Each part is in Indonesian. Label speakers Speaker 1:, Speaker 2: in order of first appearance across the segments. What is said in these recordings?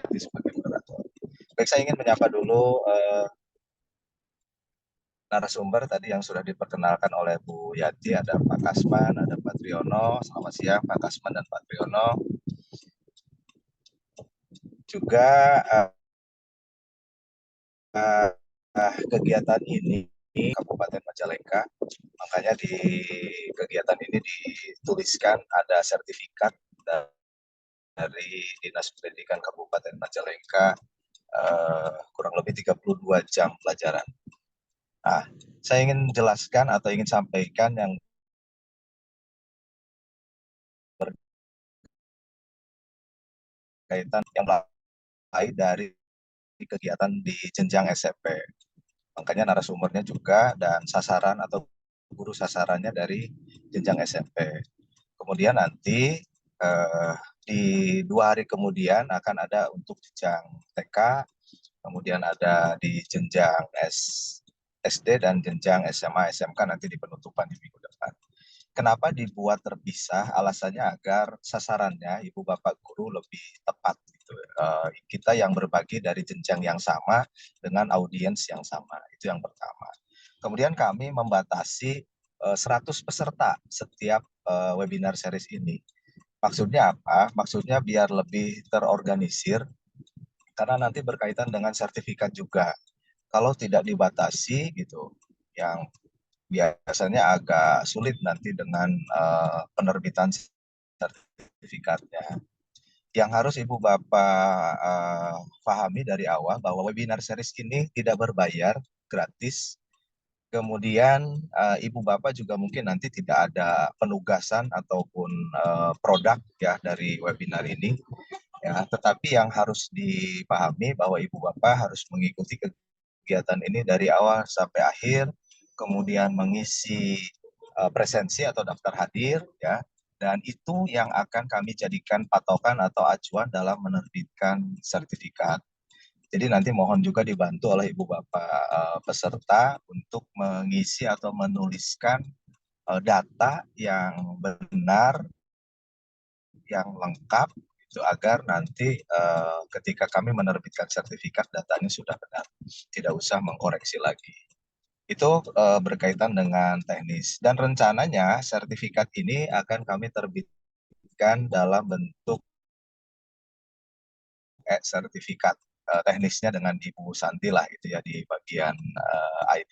Speaker 1: sebagai moderator. Baik, saya ingin menyapa dulu narasumber tadi yang sudah diperkenalkan oleh Bu Yati, ada Pak Kasman, ada Pak Triono. Selamat siang Pak Kasman dan Pak Triono. Juga kegiatan ini Kabupaten Majalengka, makanya di kegiatan ini dituliskan ada sertifikat dari Dinas Pendidikan Kabupaten Majalengka, kurang lebih 32 jam pelajaran. Nah, saya ingin jelaskan atau ingin sampaikan yang berkaitan yang lain dari kegiatan di jenjang SMP. Makanya narasumbernya juga dan sasaran atau guru sasarannya dari jenjang SMP. Kemudian nanti di 2 hari kemudian akan ada untuk jenjang TK, kemudian ada di jenjang SD dan jenjang SMA, SMK nanti di penutupan di minggu depan. Kenapa dibuat terpisah? Alasannya agar sasarannya Ibu Bapak Guru lebih tepat gitu. Kita yang berbagi dari jenjang yang sama dengan audiens yang sama. Itu yang pertama. Kemudian kami membatasi 100 peserta setiap webinar series ini. Maksudnya apa? Maksudnya biar lebih terorganisir karena nanti berkaitan dengan sertifikat juga. Kalau tidak dibatasi gitu, yang biasanya agak sulit nanti dengan penerbitan sertifikatnya. Yang harus Ibu Bapak pahami dari awal bahwa webinar series ini tidak berbayar, gratis. Kemudian Ibu Bapak juga mungkin nanti tidak ada penugasan ataupun produk ya dari webinar ini. Ya, tetapi yang harus dipahami bahwa Ibu Bapak harus mengikuti kegiatan ini dari awal sampai akhir, kemudian mengisi presensi atau daftar hadir, ya, dan itu yang akan kami jadikan patokan atau acuan dalam menerbitkan sertifikat. Jadi nanti mohon juga dibantu oleh Ibu Bapak peserta untuk mengisi atau menuliskan data yang benar, yang lengkap, itu agar nanti ketika kami menerbitkan sertifikat datanya sudah benar, tidak usah mengkoreksi lagi. Itu berkaitan dengan teknis dan rencananya sertifikat ini akan kami terbitkan dalam bentuk sertifikat teknisnya dengan Ibu Santi lah gitu ya di bagian ID.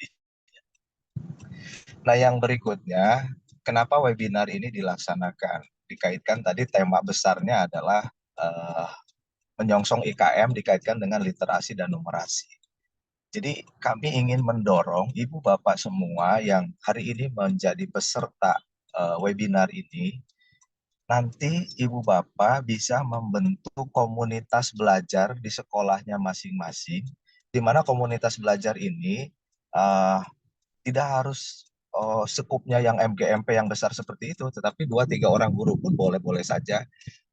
Speaker 1: Nah, yang berikutnya, kenapa webinar ini dilaksanakan? Dikaitkan tadi tema besarnya adalah eh, menyongsong IKM dikaitkan dengan literasi dan numerasi. Jadi kami ingin mendorong Ibu Bapak semua yang hari ini menjadi peserta webinar ini, nanti Ibu Bapak bisa membentuk komunitas belajar di sekolahnya masing-masing, di mana komunitas belajar ini uh, tidak harus sekupnya yang MGMP yang besar seperti itu, tetapi 2-3 orang guru pun boleh-boleh saja.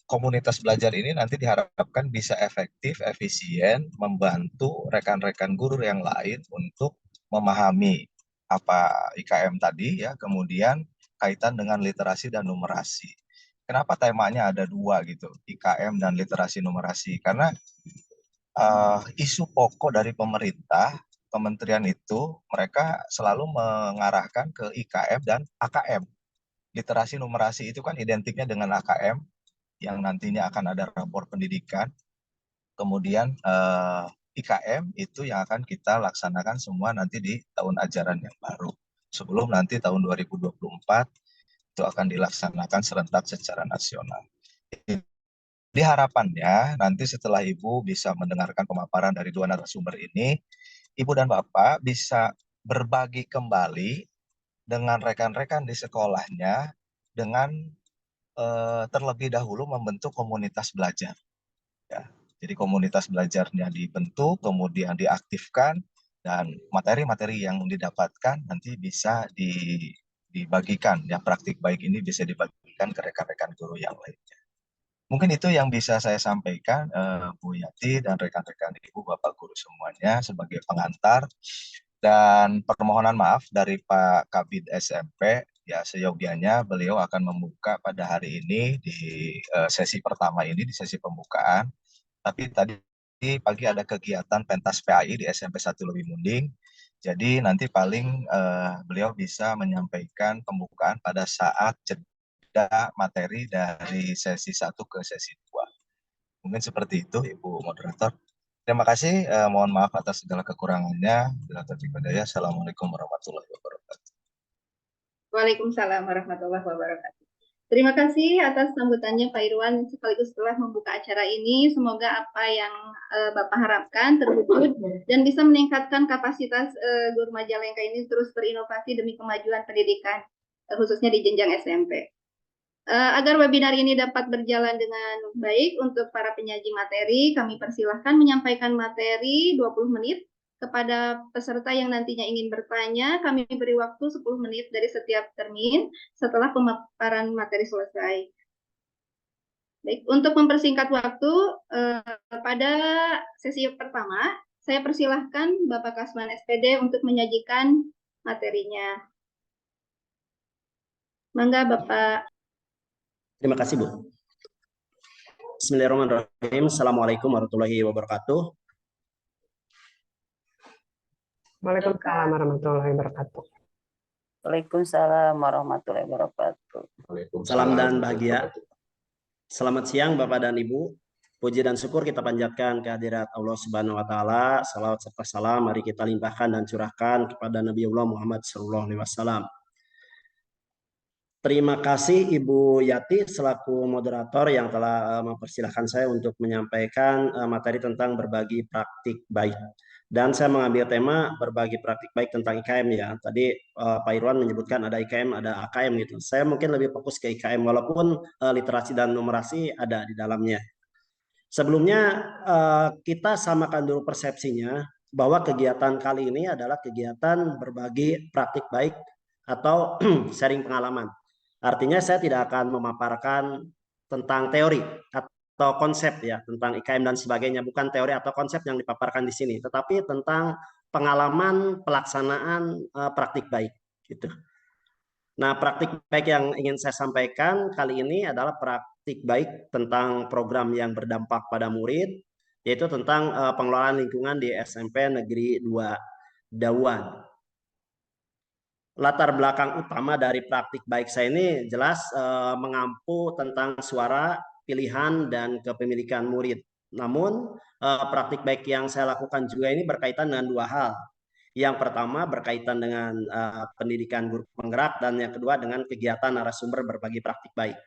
Speaker 1: Komunitas belajar ini nanti diharapkan bisa efektif, efisien, membantu rekan-rekan guru yang lain untuk memahami apa IKM tadi ya, kemudian kaitan dengan literasi dan numerasi. Kenapa temanya ada dua gitu, IKM dan literasi numerasi? Karena isu pokok dari pemerintah, kementerian itu, mereka selalu mengarahkan ke IKM dan AKM. Literasi numerasi itu kan identiknya dengan AKM, yang nantinya akan ada rapor pendidikan. Kemudian IKM itu yang akan kita laksanakan semua nanti di tahun ajaran yang baru. Sebelum nanti tahun 2024 itu akan dilaksanakan serentak secara nasional. Di harapannya nanti setelah Ibu bisa mendengarkan pemaparan dari dua narasumber ini, Ibu dan Bapak bisa berbagi kembali dengan rekan-rekan di sekolahnya dengan terlebih dahulu membentuk komunitas belajar. Ya. Jadi komunitas belajarnya dibentuk, kemudian diaktifkan, dan materi-materi yang didapatkan nanti bisa dibagikan. Ya, praktik baik ini bisa dibagikan ke rekan-rekan guru yang lainnya. Mungkin itu yang bisa saya sampaikan, Bu Yati dan rekan-rekan Ibu, Bapak Guru semuanya sebagai pengantar. Dan permohonan maaf dari Pak Kabid SMP, ya seyogianya beliau akan membuka pada hari ini di sesi pertama ini, di sesi pembukaan, tapi tadi pagi ada kegiatan pentas PAI di SMP 1 Lebih Munding. Jadi nanti paling beliau bisa menyampaikan pembukaan pada saat jeda materi dari sesi 1 ke sesi 2. Mungkin seperti itu, Ibu Moderator. Terima kasih. Mohon maaf atas segala kekurangannya. Bila taufiq hidayah. Assalamualaikum warahmatullahi wabarakatuh.
Speaker 2: Waalaikumsalam warahmatullahi wabarakatuh. Terima kasih atas sambutannya Pak Irwan sekaligus telah membuka acara ini. Semoga apa yang Bapak harapkan terwujud dan bisa meningkatkan kapasitas Guru Majalengka ini terus berinovasi demi kemajuan pendidikan khususnya di jenjang SMP. Agar webinar ini dapat berjalan dengan baik untuk para penyaji materi, kami persilahkan menyampaikan materi 20 menit kepada peserta yang nantinya ingin bertanya. Kami beri waktu 10 menit dari setiap termin setelah pemaparan materi selesai. Baik, untuk mempersingkat waktu, pada sesi pertama, saya persilahkan Bapak Kasman SPD untuk menyajikan materinya. Mangga Bapak.
Speaker 3: Terima kasih, Bu. Bismillahirrahmanirrahim. Assalamualaikum warahmatullahi wabarakatuh.
Speaker 4: Waalaikumsalam warahmatullahi wabarakatuh.
Speaker 5: Waalaikumsalam warahmatullahi wabarakatuh.
Speaker 3: Salam dan bahagia. Selamat siang Bapak dan Ibu. Puji dan syukur kita panjatkan kehadirat Allah Subhanahu wa taala. Salawat serta salam mari kita limpahkan dan curahkan kepada Nabi Allah Muhammad sallallahu alaihi wasallam. Terima kasih Ibu Yati selaku moderator yang telah mempersilahkan saya untuk menyampaikan materi tentang berbagi praktik baik. Dan saya mengambil tema berbagi praktik baik tentang IKM ya. Tadi Pak Irwan menyebutkan ada IKM, ada AKM gitu. Saya mungkin lebih fokus ke IKM walaupun literasi dan numerasi ada di dalamnya. Sebelumnya kita samakan dulu persepsinya bahwa kegiatan kali ini adalah kegiatan berbagi praktik baik atau sharing pengalaman. Artinya saya tidak akan memaparkan tentang teori atau konsep ya tentang IKM dan sebagainya, bukan teori atau konsep yang dipaparkan di sini, tetapi tentang pengalaman pelaksanaan praktik baik gitu. Nah, praktik baik yang ingin saya sampaikan kali ini adalah praktik baik tentang program yang berdampak pada murid, yaitu tentang pengelolaan lingkungan di SMP Negeri 2 Dawan. Latar belakang utama dari praktik baik saya ini jelas mengampu tentang suara, pilihan, dan kepemilikan murid. Namun praktik baik yang saya lakukan juga ini berkaitan dengan dua hal. Yang pertama berkaitan dengan pendidikan guru penggerak dan yang kedua dengan kegiatan narasumber berbagi praktik baik.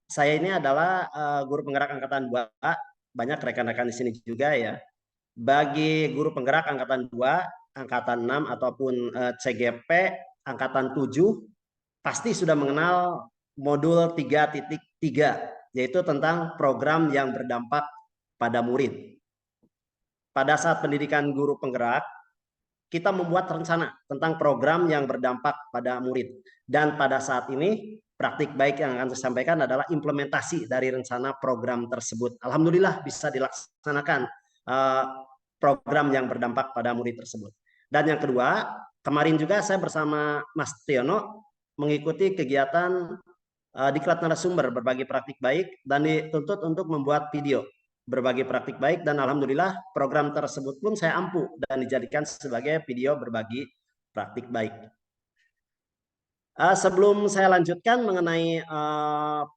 Speaker 3: Saya ini adalah guru penggerak angkatan 2, banyak rekan-rekan di sini juga ya. Bagi guru penggerak angkatan 2, angkatan 6 ataupun CGP angkatan 7 pasti sudah mengenal modul 3.3 yaitu tentang program yang berdampak pada murid. Pada saat pendidikan guru penggerak kita membuat rencana tentang program yang berdampak pada murid dan pada saat ini praktik baik yang akan saya sampaikan adalah implementasi dari rencana program tersebut. Alhamdulillah bisa dilaksanakan program yang berdampak pada murid tersebut. Dan yang kedua, kemarin juga saya bersama Mas Tiono mengikuti kegiatan diklat narasumber berbagi praktik baik dan dituntut untuk membuat video berbagi praktik baik dan alhamdulillah program tersebut pun saya ampu dan dijadikan sebagai video berbagi praktik baik. Sebelum saya lanjutkan mengenai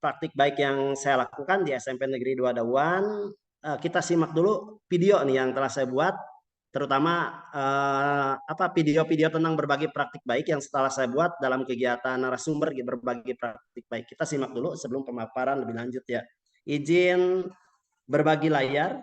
Speaker 3: praktik baik yang saya lakukan di SMP Negeri 2 Dawan, kita simak dulu video nih yang telah saya buat, terutama video-video tentang berbagi praktik baik yang setelah saya buat dalam kegiatan narasumber berbagi praktik baik. Kita simak dulu sebelum pemaparan lebih lanjut ya. Izin berbagi layar.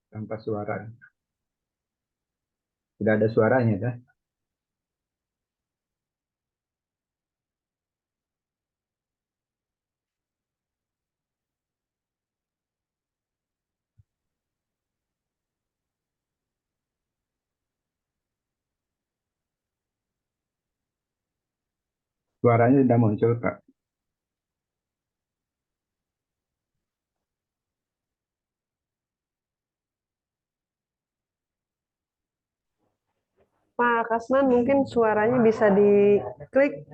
Speaker 6: Tanpa suara. Tidak ada suaranya, kan? Suaranya sudah muncul, Kak.
Speaker 4: Pak Kasman mungkin suaranya bisa diklik.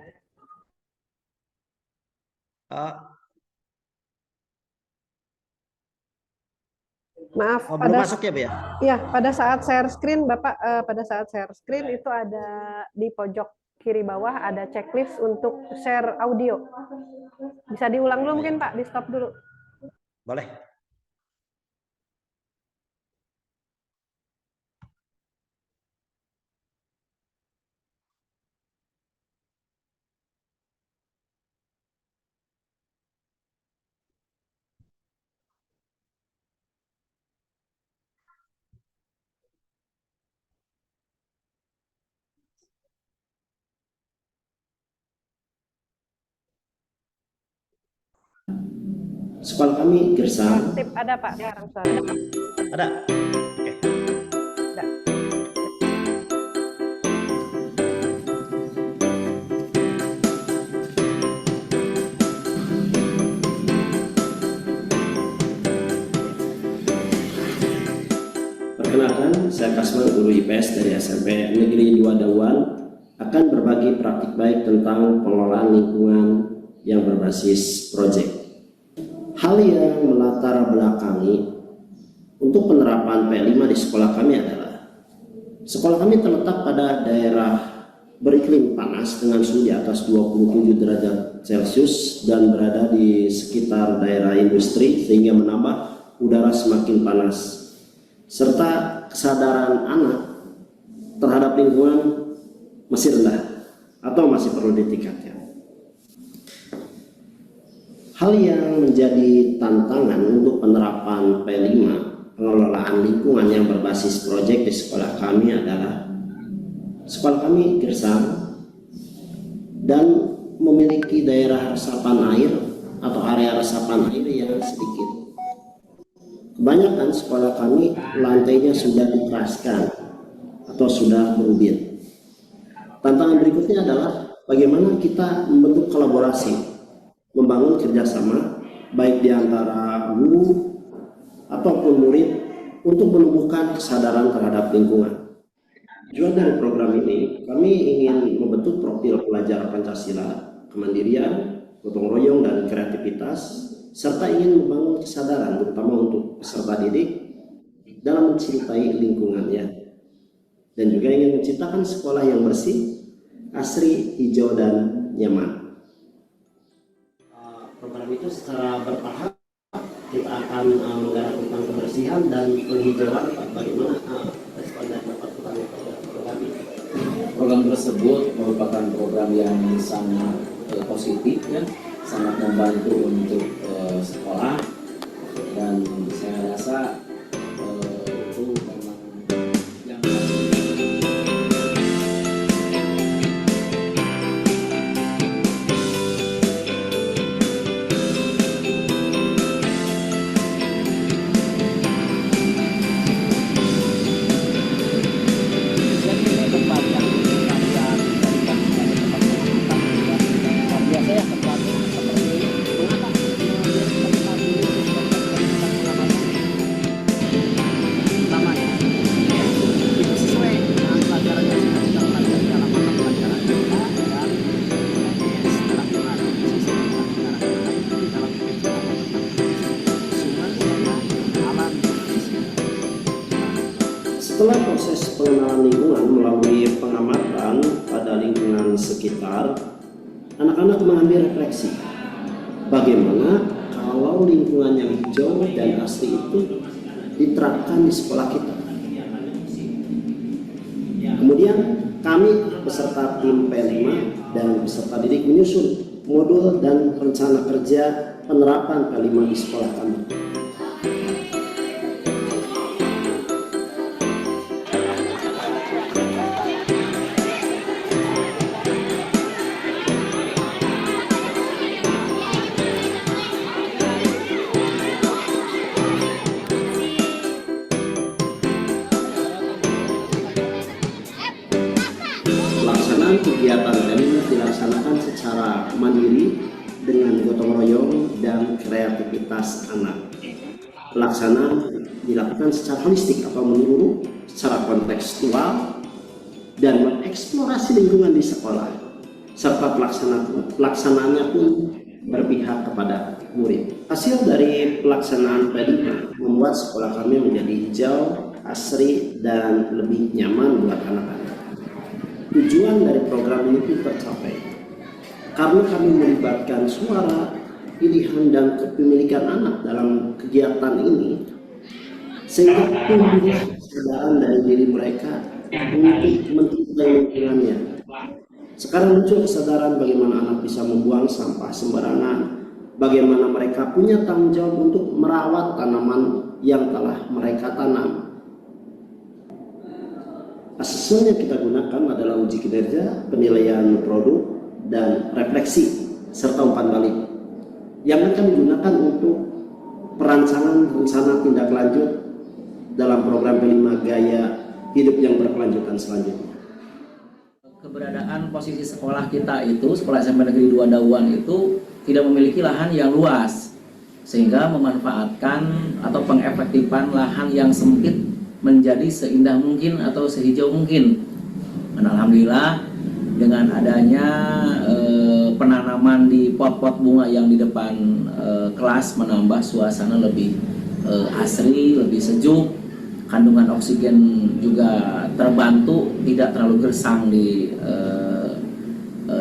Speaker 4: Maaf,
Speaker 3: belum masuk ya, Bu ya?
Speaker 4: Iya, pada saat share screen, Bapak, pada saat share screen itu ada di pojok kiri bawah ada checklist untuk share audio. Bisa diulang dulu mungkin, Pak, di stop dulu.
Speaker 3: Boleh. Sekolah kami Gersang.
Speaker 4: Tip ada Pak sekarang suara.
Speaker 3: Ada. Oke.
Speaker 4: Ada.
Speaker 3: Perkenalkan, saya Kasman, guru IPS dari SMP Negeri 2 Dauan, akan berbagi praktik baik tentang pengelolaan lingkungan yang berbasis proyek. Hal yang melatar belakangi untuk penerapan P5 di sekolah kami adalah sekolah kami terletak pada daerah beriklim panas dengan suhu di atas 27 derajat Celcius dan berada di sekitar daerah industri sehingga menambah udara semakin panas, serta kesadaran anak terhadap lingkungan masih rendah atau masih perlu ditingkatkan. Hal yang menjadi tantangan untuk penerapan P5 pengelolaan lingkungan yang berbasis proyek di sekolah kami adalah sekolah kami Gersang dan memiliki daerah resapan air atau area resapan air yang sedikit. Kebanyakan sekolah kami lantainya sudah dikeraskan atau sudah berubin. Tantangan berikutnya adalah bagaimana kita membentuk kolaborasi, membangun kerjasama baik di antara guru ataupun murid untuk menumbuhkan kesadaran terhadap lingkungan. Tujuan dari program ini, kami ingin membentuk profil pelajar Pancasila, kemandirian, gotong royong, dan kreativitas, serta ingin membangun kesadaran terutama untuk peserta didik dalam mencintai lingkungannya, dan juga ingin menciptakan sekolah yang bersih, asri, hijau, dan nyaman. Program itu secara bertahap kita akan menggarap tentang kebersihan dan penghijauan. Bagaimana respon dan dapat program ini?
Speaker 7: Program tersebut merupakan program yang sangat positif, ya, sangat membantu untuk sekolah, dan saya rasa itu memang yang
Speaker 3: Setelah proses pengenalan lingkungan melalui pengamatan pada lingkungan sekitar, anak-anak mengambil refleksi. Bagaimana kalau lingkungan yang hijau dan asri itu diterapkan di sekolah kita? Kemudian kami beserta tim P5 dan peserta didik menyusun modul dan rencana kerja penerapan P5 di sekolah kami. Pelaksanaan kegiatan P5 dilaksanakan secara secara mandiri dengan gotong royong dan kreativitas anak. Pelaksanaan dilakukan secara holistik atau menyeluruh, secara kontekstual, dan mengeksplorasi lingkungan di sekolah, serta pelaksanaannya pun berpihak kepada murid. Hasil dari pelaksanaan P5 membuat sekolah kami menjadi hijau, asri, dan lebih nyaman buat anak-anak. Tujuan dari program ini pun tercapai karena kami melibatkan suara, pilihan, dan kepemilikan anak dalam kegiatan ini, sehingga tumbuhlah kesadaran dari diri mereka untuk mencintai lingkungannya. Sekarang muncul kesadaran bagaimana anak bisa membuang sampah sembarangan, bagaimana mereka punya tanggung jawab untuk merawat tanaman yang telah mereka tanam. Asesmen yang kita gunakan adalah uji kinerja, penilaian produk, dan refleksi, serta umpan balik yang akan digunakan untuk perancangan rencana tindak lanjut dalam program P5 Gaya Hidup yang Berkelanjutan selanjutnya.
Speaker 7: Keberadaan posisi sekolah kita itu, Sekolah SMP Negeri 2 Dauan itu tidak memiliki lahan yang luas, sehingga memanfaatkan atau pengefektifan lahan yang sempit menjadi seindah mungkin atau sehijau mungkin. Dan alhamdulillah dengan adanya penanaman di pot-pot bunga yang di depan kelas menambah suasana lebih asri, lebih sejuk, kandungan oksigen juga terbantu, tidak terlalu gersang di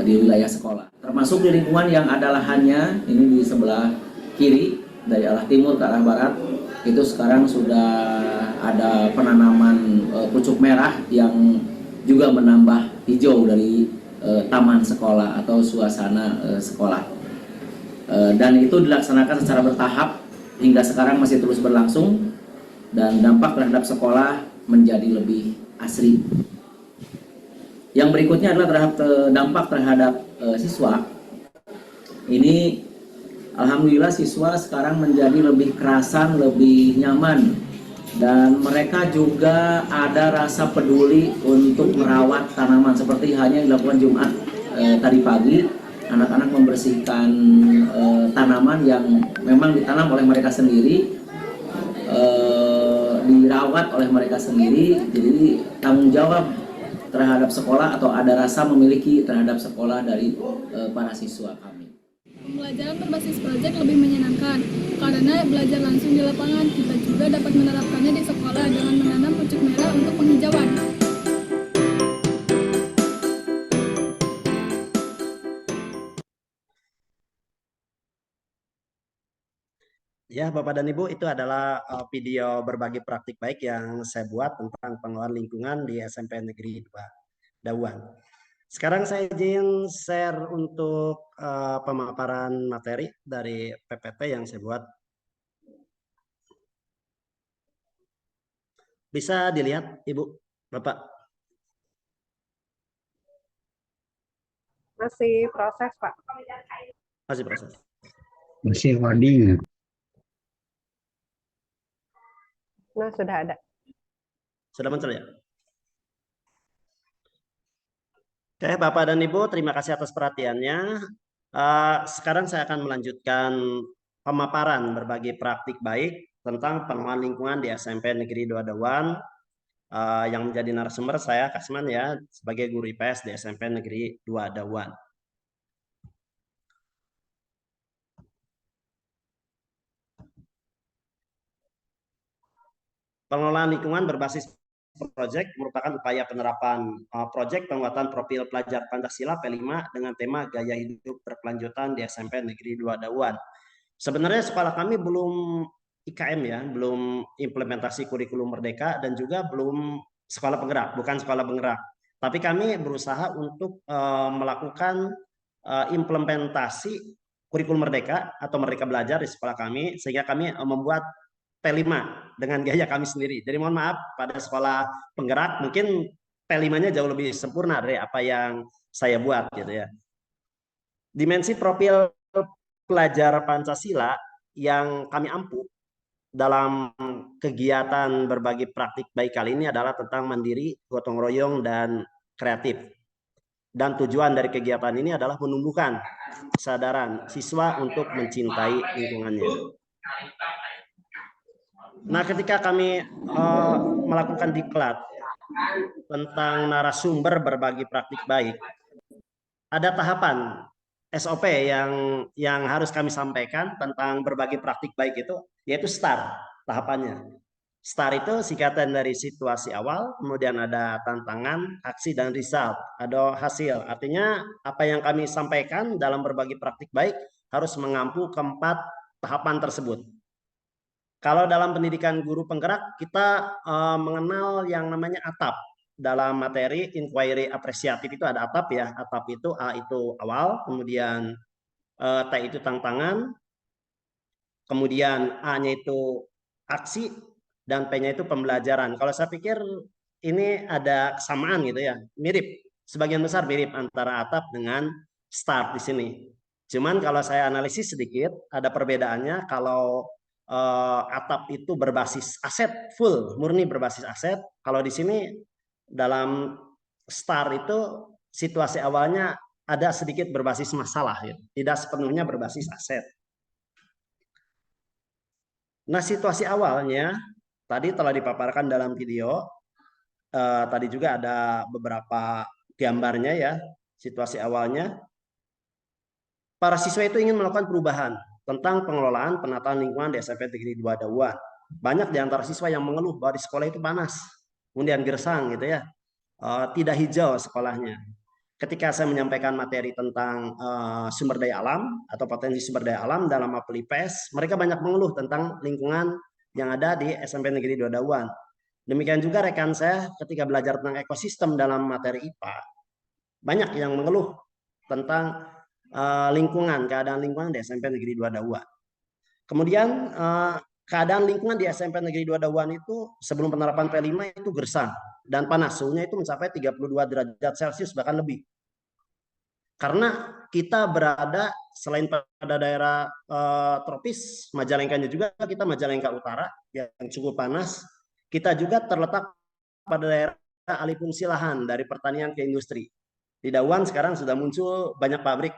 Speaker 7: wilayah sekolah. Termasuk di lingkungan yang ada lahannya, ini di sebelah kiri dari arah timur ke arah barat, itu sekarang sudah ada penanaman pucuk merah yang juga menambah hijau dari taman sekolah atau suasana sekolah. Dan itu dilaksanakan secara bertahap hingga sekarang masih terus berlangsung, dan dampak terhadap sekolah menjadi lebih asri. Yang berikutnya adalah dampak terhadap siswa. Ini alhamdulillah siswa sekarang menjadi lebih kerasan, lebih nyaman, dan mereka juga ada rasa peduli untuk merawat tanaman, seperti halnya dilakukan Jumat tadi pagi. Anak-anak membersihkan tanaman yang memang ditanam oleh mereka sendiri, dirawat oleh mereka sendiri. Jadi tanggung jawab terhadap sekolah atau ada rasa memiliki terhadap sekolah dari para siswa kami.
Speaker 8: Pembelajaran berbasis proyek lebih menyenangkan karena belajar langsung di lapangan. Kita juga dapat menerapkannya di sekolah dengan menanam pucuk merah untuk penghijauan.
Speaker 3: Ya, Bapak dan Ibu, itu adalah video berbagi praktik baik yang saya buat tentang pengelolaan lingkungan di SMP Negeri 2 Dauan. Sekarang saya izin share untuk pemaparan materi dari PPT yang saya buat. Bisa dilihat, Ibu, Bapak?
Speaker 4: Masih proses, Pak.
Speaker 3: Masih proses.
Speaker 6: Masih loading.
Speaker 4: Nah, sudah ada.
Speaker 3: Sudah muncul ya? Oke, Bapak dan Ibu, terima kasih atas perhatiannya. Sekarang saya akan melanjutkan pemaparan berbagi praktik baik tentang pengelolaan lingkungan di SMP Negeri 2 Dauan. Yang menjadi narasumber saya Kasman ya, sebagai guru IPS di SMP Negeri 2 Dauan. Pengelolaan lingkungan berbasis proyek merupakan upaya penerapan proyek penguatan profil pelajar Pancasila P5 dengan tema Gaya Hidup Berkelanjutan di SMP Negeri 2 Dauan. Sebenarnya sekolah kami belum IKM ya, belum implementasi kurikulum merdeka, dan juga belum sekolah penggerak, bukan sekolah penggerak. Tapi kami berusaha untuk melakukan implementasi kurikulum merdeka atau Merdeka Belajar di sekolah kami, sehingga kami membuat P5 dengan gaya kami sendiri. Jadi mohon maaf, pada sekolah penggerak mungkin P5-nya jauh lebih sempurna dari apa yang saya buat gitu ya. Dimensi profil pelajar Pancasila yang kami ampu dalam kegiatan berbagi praktik baik kali ini adalah tentang mandiri, gotong royong, dan kreatif. Dan tujuan dari kegiatan ini adalah menumbuhkan kesadaran siswa untuk mencintai lingkungannya. Nah, ketika kami melakukan diklat tentang narasumber berbagi praktik baik, ada tahapan SOP yang harus kami sampaikan tentang berbagi praktik baik itu, yaitu STAR tahapannya. STAR itu singkatan dari situasi awal, kemudian ada tantangan, aksi, dan result. Ada hasil. Artinya apa yang kami sampaikan dalam berbagi praktik baik harus mengampu keempat tahapan tersebut. Kalau dalam pendidikan guru penggerak, kita mengenal yang namanya ATAP. Dalam materi inquiry apresiatif itu ada ATAP ya. ATAP itu A itu awal, kemudian T itu tantangan, kemudian A-nya itu aksi, dan P-nya itu pembelajaran. Kalau saya pikir ini ada kesamaan gitu ya, mirip, sebagian besar mirip antara ATAP dengan STAR di sini. Cuman kalau saya analisis sedikit, ada perbedaannya. Kalau ATAP itu berbasis aset, full, murni berbasis aset. Kalau di sini dalam STAR itu situasi awalnya ada sedikit berbasis masalah, gitu. Tidak sepenuhnya berbasis aset. Nah, situasi awalnya tadi telah dipaparkan dalam video. Tadi juga ada beberapa gambarnya ya, situasi awalnya. Para siswa itu ingin melakukan perubahan tentang pengelolaan penataan lingkungan di SMP Negeri 2 Dauan. Banyak di antara siswa yang mengeluh bahwa di sekolah itu panas, kemudian gersang gitu ya, tidak hijau sekolahnya. Ketika saya menyampaikan materi tentang sumber daya alam atau potensi sumber daya alam dalam mapel IPS, mereka banyak mengeluh tentang lingkungan yang ada di SMP Negeri 2 Dauan. Demikian juga rekan saya ketika belajar tentang ekosistem dalam materi IPA, banyak yang mengeluh tentang lingkungan, keadaan lingkungan di SMP Negeri 2 Dauan. Kemudian keadaan lingkungan di SMP Negeri 2 Dauan itu sebelum penerapan P5 itu gersang dan panas, suhunya itu mencapai 32 derajat Celcius bahkan lebih. Karena kita berada selain pada daerah tropis, Majalengkanya juga kita Majalengka Utara yang cukup panas, kita juga terletak pada daerah alih fungsi lahan dari pertanian ke industri. Di Dauan sekarang sudah muncul banyak pabrik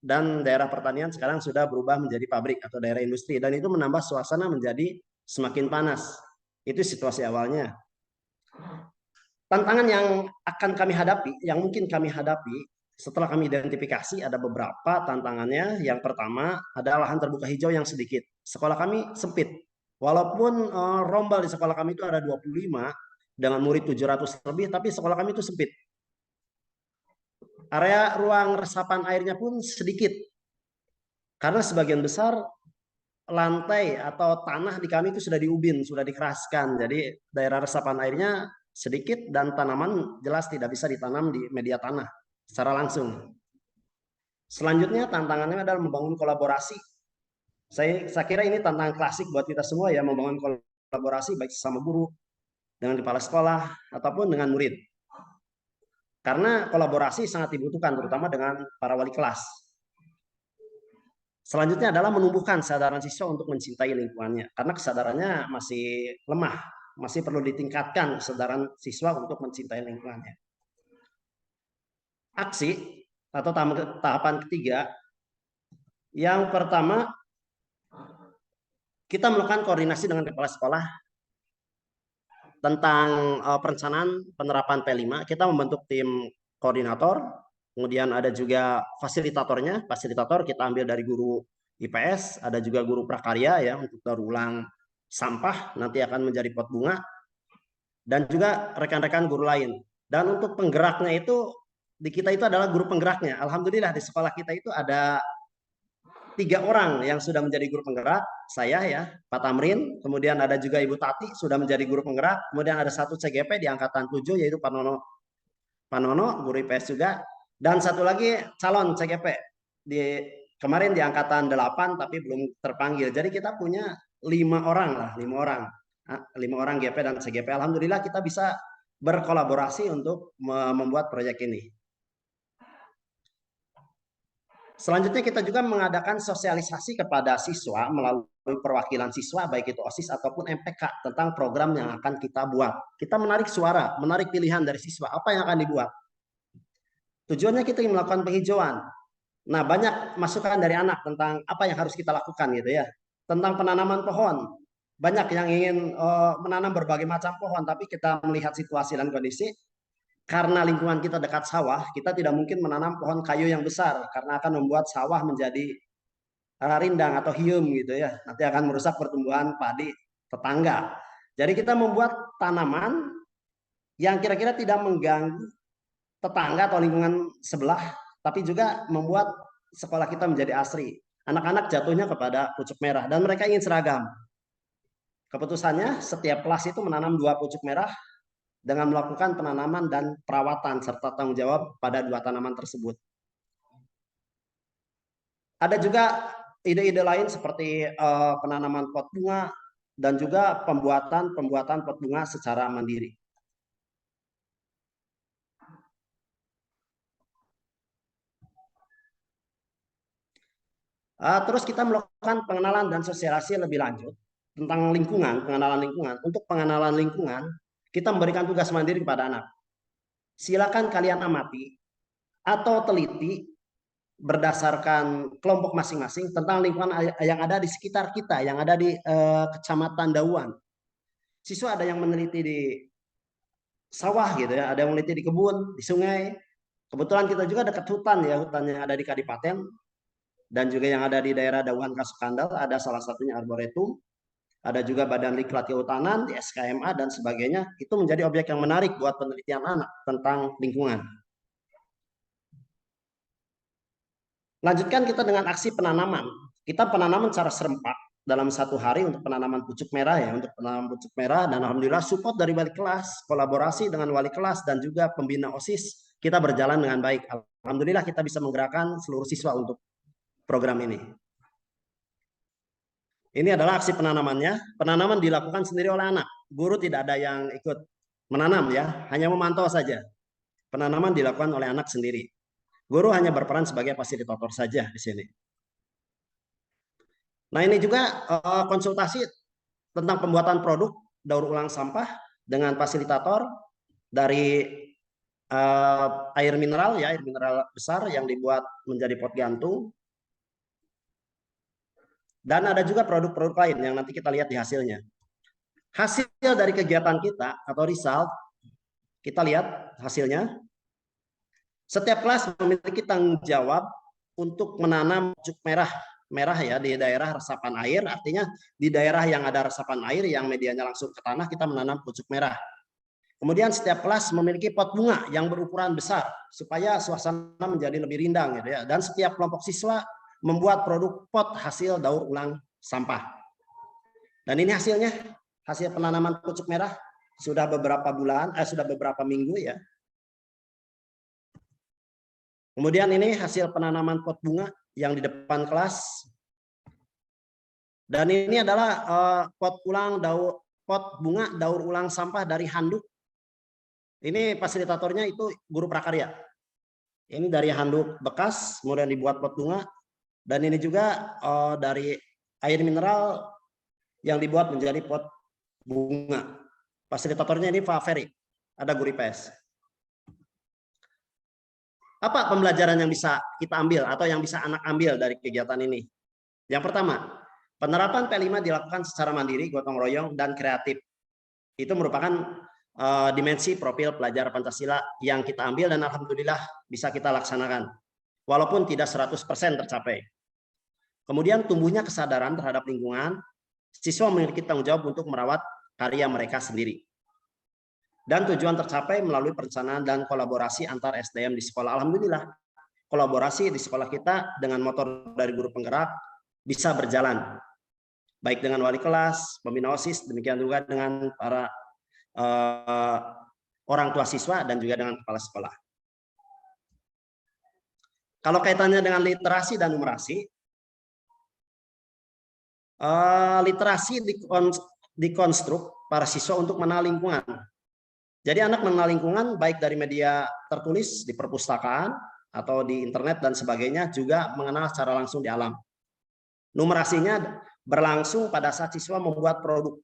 Speaker 3: dan daerah pertanian sekarang sudah berubah menjadi pabrik atau daerah industri, dan itu menambah suasana menjadi semakin panas. Itu situasi awalnya. Tantangan yang akan kami hadapi, yang mungkin kami hadapi setelah kami identifikasi, ada beberapa tantangannya. Yang pertama adalah lahan terbuka hijau yang sedikit. Sekolah kami sempit. Walaupun rombal di sekolah kami itu ada 25 dengan murid 700 lebih, tapi sekolah kami itu sempit. Area ruang resapan airnya pun sedikit. Karena sebagian besar lantai atau tanah di kami itu sudah diubin, sudah dikeraskan. Jadi daerah resapan airnya sedikit dan tanaman jelas tidak bisa ditanam di media tanah secara langsung. Selanjutnya tantangannya adalah membangun kolaborasi. Saya kira ini tantangan klasik buat kita semua ya, membangun kolaborasi baik sesama guru, dengan kepala sekolah, ataupun dengan murid. Karena kolaborasi sangat dibutuhkan, terutama dengan para wali kelas. Selanjutnya adalah menumbuhkan kesadaran siswa untuk mencintai lingkungannya. Karena kesadarannya masih lemah, masih perlu ditingkatkan kesadaran siswa untuk mencintai lingkungannya. Aksi atau tahapan ketiga, yang pertama kita melakukan koordinasi dengan kepala sekolah tentang perencanaan penerapan P5. Kita membentuk tim koordinator, kemudian ada juga fasilitatornya. Fasilitator kita ambil dari guru IPS, ada juga guru prakarya ya untuk daur ulang sampah, nanti akan menjadi pot bunga, dan juga rekan-rekan guru lain. Dan untuk penggeraknya itu, di kita itu adalah guru penggeraknya. Alhamdulillah di sekolah kita itu ada 3 orang yang sudah menjadi guru penggerak, saya ya, Pak Tamrin, kemudian ada juga Ibu Tati sudah menjadi guru penggerak, kemudian ada 1 CGP di angkatan 7 yaitu Pak Nono, guru IPS juga, dan 1 lagi calon CGP kemarin di angkatan 8 tapi belum terpanggil. Jadi kita punya 5 orang, 5 orang GP dan CGP. Alhamdulillah kita bisa berkolaborasi untuk membuat proyek ini. Selanjutnya kita juga mengadakan sosialisasi kepada siswa melalui perwakilan siswa, baik itu OSIS ataupun MPK, tentang program yang akan kita buat. Kita menarik suara, menarik pilihan dari siswa, apa yang akan dibuat. Tujuannya kita ingin melakukan penghijauan. Nah, banyak masukan dari anak tentang apa yang harus kita lakukan gitu ya. Tentang penanaman pohon. Banyak yang ingin menanam berbagai macam pohon, tapi kita melihat situasi dan kondisi, karena lingkungan kita dekat sawah, kita tidak mungkin menanam pohon kayu yang besar, karena akan membuat sawah menjadi rindang atau hium gitu ya. Nanti akan merusak pertumbuhan padi tetangga. Jadi kita membuat tanaman yang kira-kira tidak mengganggu tetangga atau lingkungan sebelah, tapi juga membuat sekolah kita menjadi asri. Anak-anak jatuhnya kepada pucuk merah dan mereka ingin seragam. Keputusannya setiap kelas itu menanam 2 pucuk merah dengan melakukan penanaman dan perawatan serta tanggung jawab pada 2 tanaman tersebut. Ada juga ide-ide lain seperti penanaman pot bunga dan juga pembuatan pot bunga secara mandiri. Terus kita melakukan pengenalan dan sosialisasi lebih lanjut tentang lingkungan, pengenalan lingkungan. Untuk pengenalan lingkungan, kita memberikan tugas mandiri kepada anak. Silakan kalian amati atau teliti berdasarkan kelompok masing-masing tentang lingkungan yang ada di sekitar kita, yang ada di Kecamatan Dauan. Siswa ada yang meneliti di sawah gitu ya, ada yang meneliti di kebun, di sungai. Kebetulan kita juga dekat hutan ya, hutan yang ada di Kadipaten dan juga yang ada di daerah Dauan Kasukandal, ada salah satunya Arboretum. Ada juga Badan Diklat Kehutanan, di SKMA, dan sebagainya. Itu menjadi objek yang menarik buat penelitian anak tentang lingkungan. Lanjutkan kita dengan aksi penanaman. Kita penanaman secara serempak dalam 1 hari untuk penanaman pucuk merah ya, untuk penanaman pucuk merah, dan alhamdulillah support dari wali kelas, kolaborasi dengan wali kelas dan juga pembina OSIS, kita berjalan dengan baik. Alhamdulillah kita bisa menggerakkan seluruh siswa untuk program ini. Ini adalah aksi penanamannya. Penanaman dilakukan sendiri oleh anak. Guru tidak ada yang ikut menanam ya, hanya memantau saja. Penanaman dilakukan oleh anak sendiri. Guru hanya berperan sebagai fasilitator saja di sini. Nah, ini juga konsultasi tentang pembuatan produk daur ulang sampah dengan fasilitator dari air mineral ya, air mineral besar yang dibuat menjadi pot gantung. Dan ada juga produk-produk lain yang nanti kita lihat di hasilnya. Hasil dari kegiatan kita atau result, kita lihat hasilnya. Setiap kelas memiliki tanggung jawab untuk menanam pucuk merah ya di daerah resapan air. Artinya di daerah yang ada resapan air yang medianya langsung ke tanah, kita menanam pucuk merah. Kemudian setiap kelas memiliki pot bunga yang berukuran besar supaya suasana menjadi lebih rindang gitu ya. Dan setiap kelompok siswa membuat produk pot hasil daur ulang sampah. Dan ini hasilnya, hasil penanaman pucuk merah sudah beberapa bulan, sudah beberapa minggu ya. Kemudian ini hasil penanaman pot bunga yang di depan kelas. Dan ini adalah pot bunga daur ulang sampah dari handuk. Ini fasilitatornya itu guru prakarya. Ini dari handuk bekas, kemudian dibuat pot bunga. Dan ini juga dari air mineral yang dibuat menjadi pot bunga. Fasilitatornya ini Pak Ferry, ada guru IPS. Apa pembelajaran yang bisa kita ambil atau yang bisa anak ambil dari kegiatan ini? Yang pertama, penerapan P5 dilakukan secara mandiri, gotong royong, dan kreatif. Itu merupakan dimensi profil pelajar Pancasila yang kita ambil dan alhamdulillah bisa kita laksanakan. Walaupun tidak 100% tercapai. Kemudian tumbuhnya kesadaran terhadap lingkungan, siswa memiliki tanggung jawab untuk merawat karya mereka sendiri. Dan tujuan tercapai melalui perencanaan dan kolaborasi antar SDM di sekolah. Alhamdulillah, kolaborasi di sekolah kita dengan motor dari guru penggerak bisa berjalan. Baik dengan wali kelas, pembina OSIS, demikian juga dengan para orang tua siswa dan juga dengan kepala sekolah. Kalau kaitannya dengan literasi dan numerasi, literasi dikonstruk para siswa untuk mengenal lingkungan. Jadi anak mengenal lingkungan baik dari media tertulis di perpustakaan atau di internet dan sebagainya, juga mengenal secara langsung di alam. Numerasinya berlangsung pada saat siswa membuat produk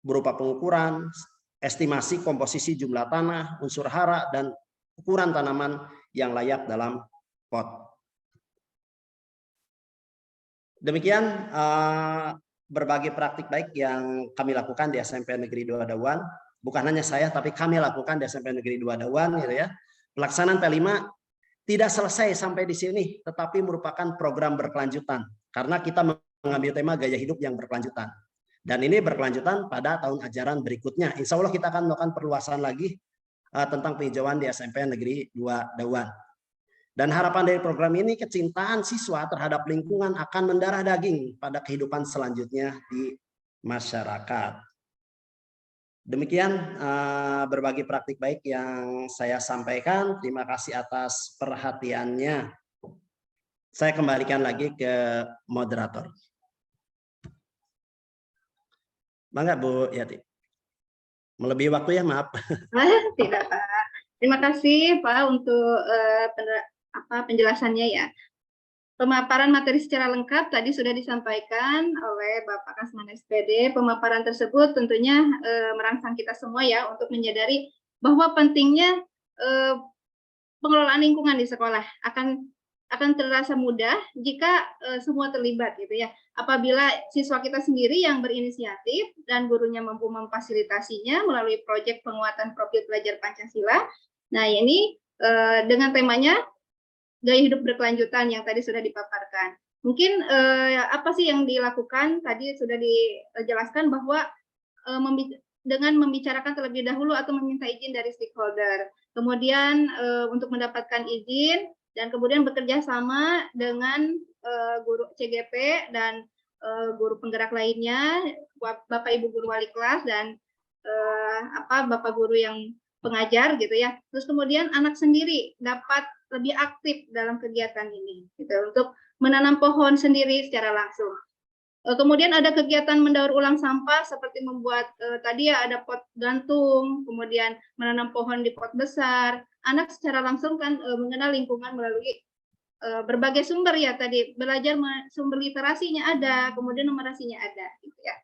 Speaker 3: berupa pengukuran, estimasi komposisi jumlah tanah, unsur hara, dan ukuran tanaman yang layak dalam pot. Demikian berbagai praktik baik yang kami lakukan di SMP Negeri 2 Dawan. Bukan hanya saya, tapi kami lakukan di SMP Negeri 2 Dawan, gitu ya. Pelaksanaan P5 tidak selesai sampai di sini, tetapi merupakan program berkelanjutan karena kita mengambil tema gaya hidup yang berkelanjutan. Dan ini berkelanjutan pada tahun ajaran berikutnya. Insya Allah kita akan melakukan perluasan lagi tentang penghijauan di SMP Negeri 2 Dawan. Dan harapan dari program ini, kecintaan siswa terhadap lingkungan akan mendarah daging pada kehidupan selanjutnya di masyarakat. Demikian berbagai praktik baik yang saya sampaikan. Terima kasih atas perhatiannya. Saya kembalikan lagi ke moderator. Mangga Bu Yati. Melebihi waktu ya, maaf.
Speaker 2: Tidak, Pak. Terima kasih Pak untuk penjelasannya ya. Pemaparan materi secara lengkap tadi sudah disampaikan oleh Bapak Kasman SPD. Pemaparan tersebut tentunya merangsang kita semua ya untuk menyadari bahwa pentingnya pengelolaan lingkungan di sekolah akan terasa mudah jika semua terlibat gitu ya. Apabila siswa kita sendiri yang berinisiatif dan gurunya mampu memfasilitasinya melalui proyek penguatan profil pelajar Pancasila. Nah, ini dengan temanya gaya hidup berkelanjutan yang tadi sudah dipaparkan. Mungkin apa sih yang dilakukan? Tadi sudah dijelaskan bahwa dengan membicarakan terlebih dahulu atau meminta izin dari stakeholder. Kemudian untuk mendapatkan izin dan kemudian bekerja sama dengan guru CGP dan guru penggerak lainnya, Bapak Ibu guru wali kelas dan Bapak guru yang pengajar gitu ya. Terus kemudian anak sendiri dapat lebih aktif dalam kegiatan ini gitu untuk menanam pohon sendiri secara langsung. Kemudian ada kegiatan mendaur ulang sampah seperti membuat tadi ya ada pot gantung, kemudian menanam pohon di pot besar. Anak secara langsung kan mengenal lingkungan melalui berbagai sumber ya tadi, belajar sumber literasinya ada, kemudian numerasinya ada gitu ya.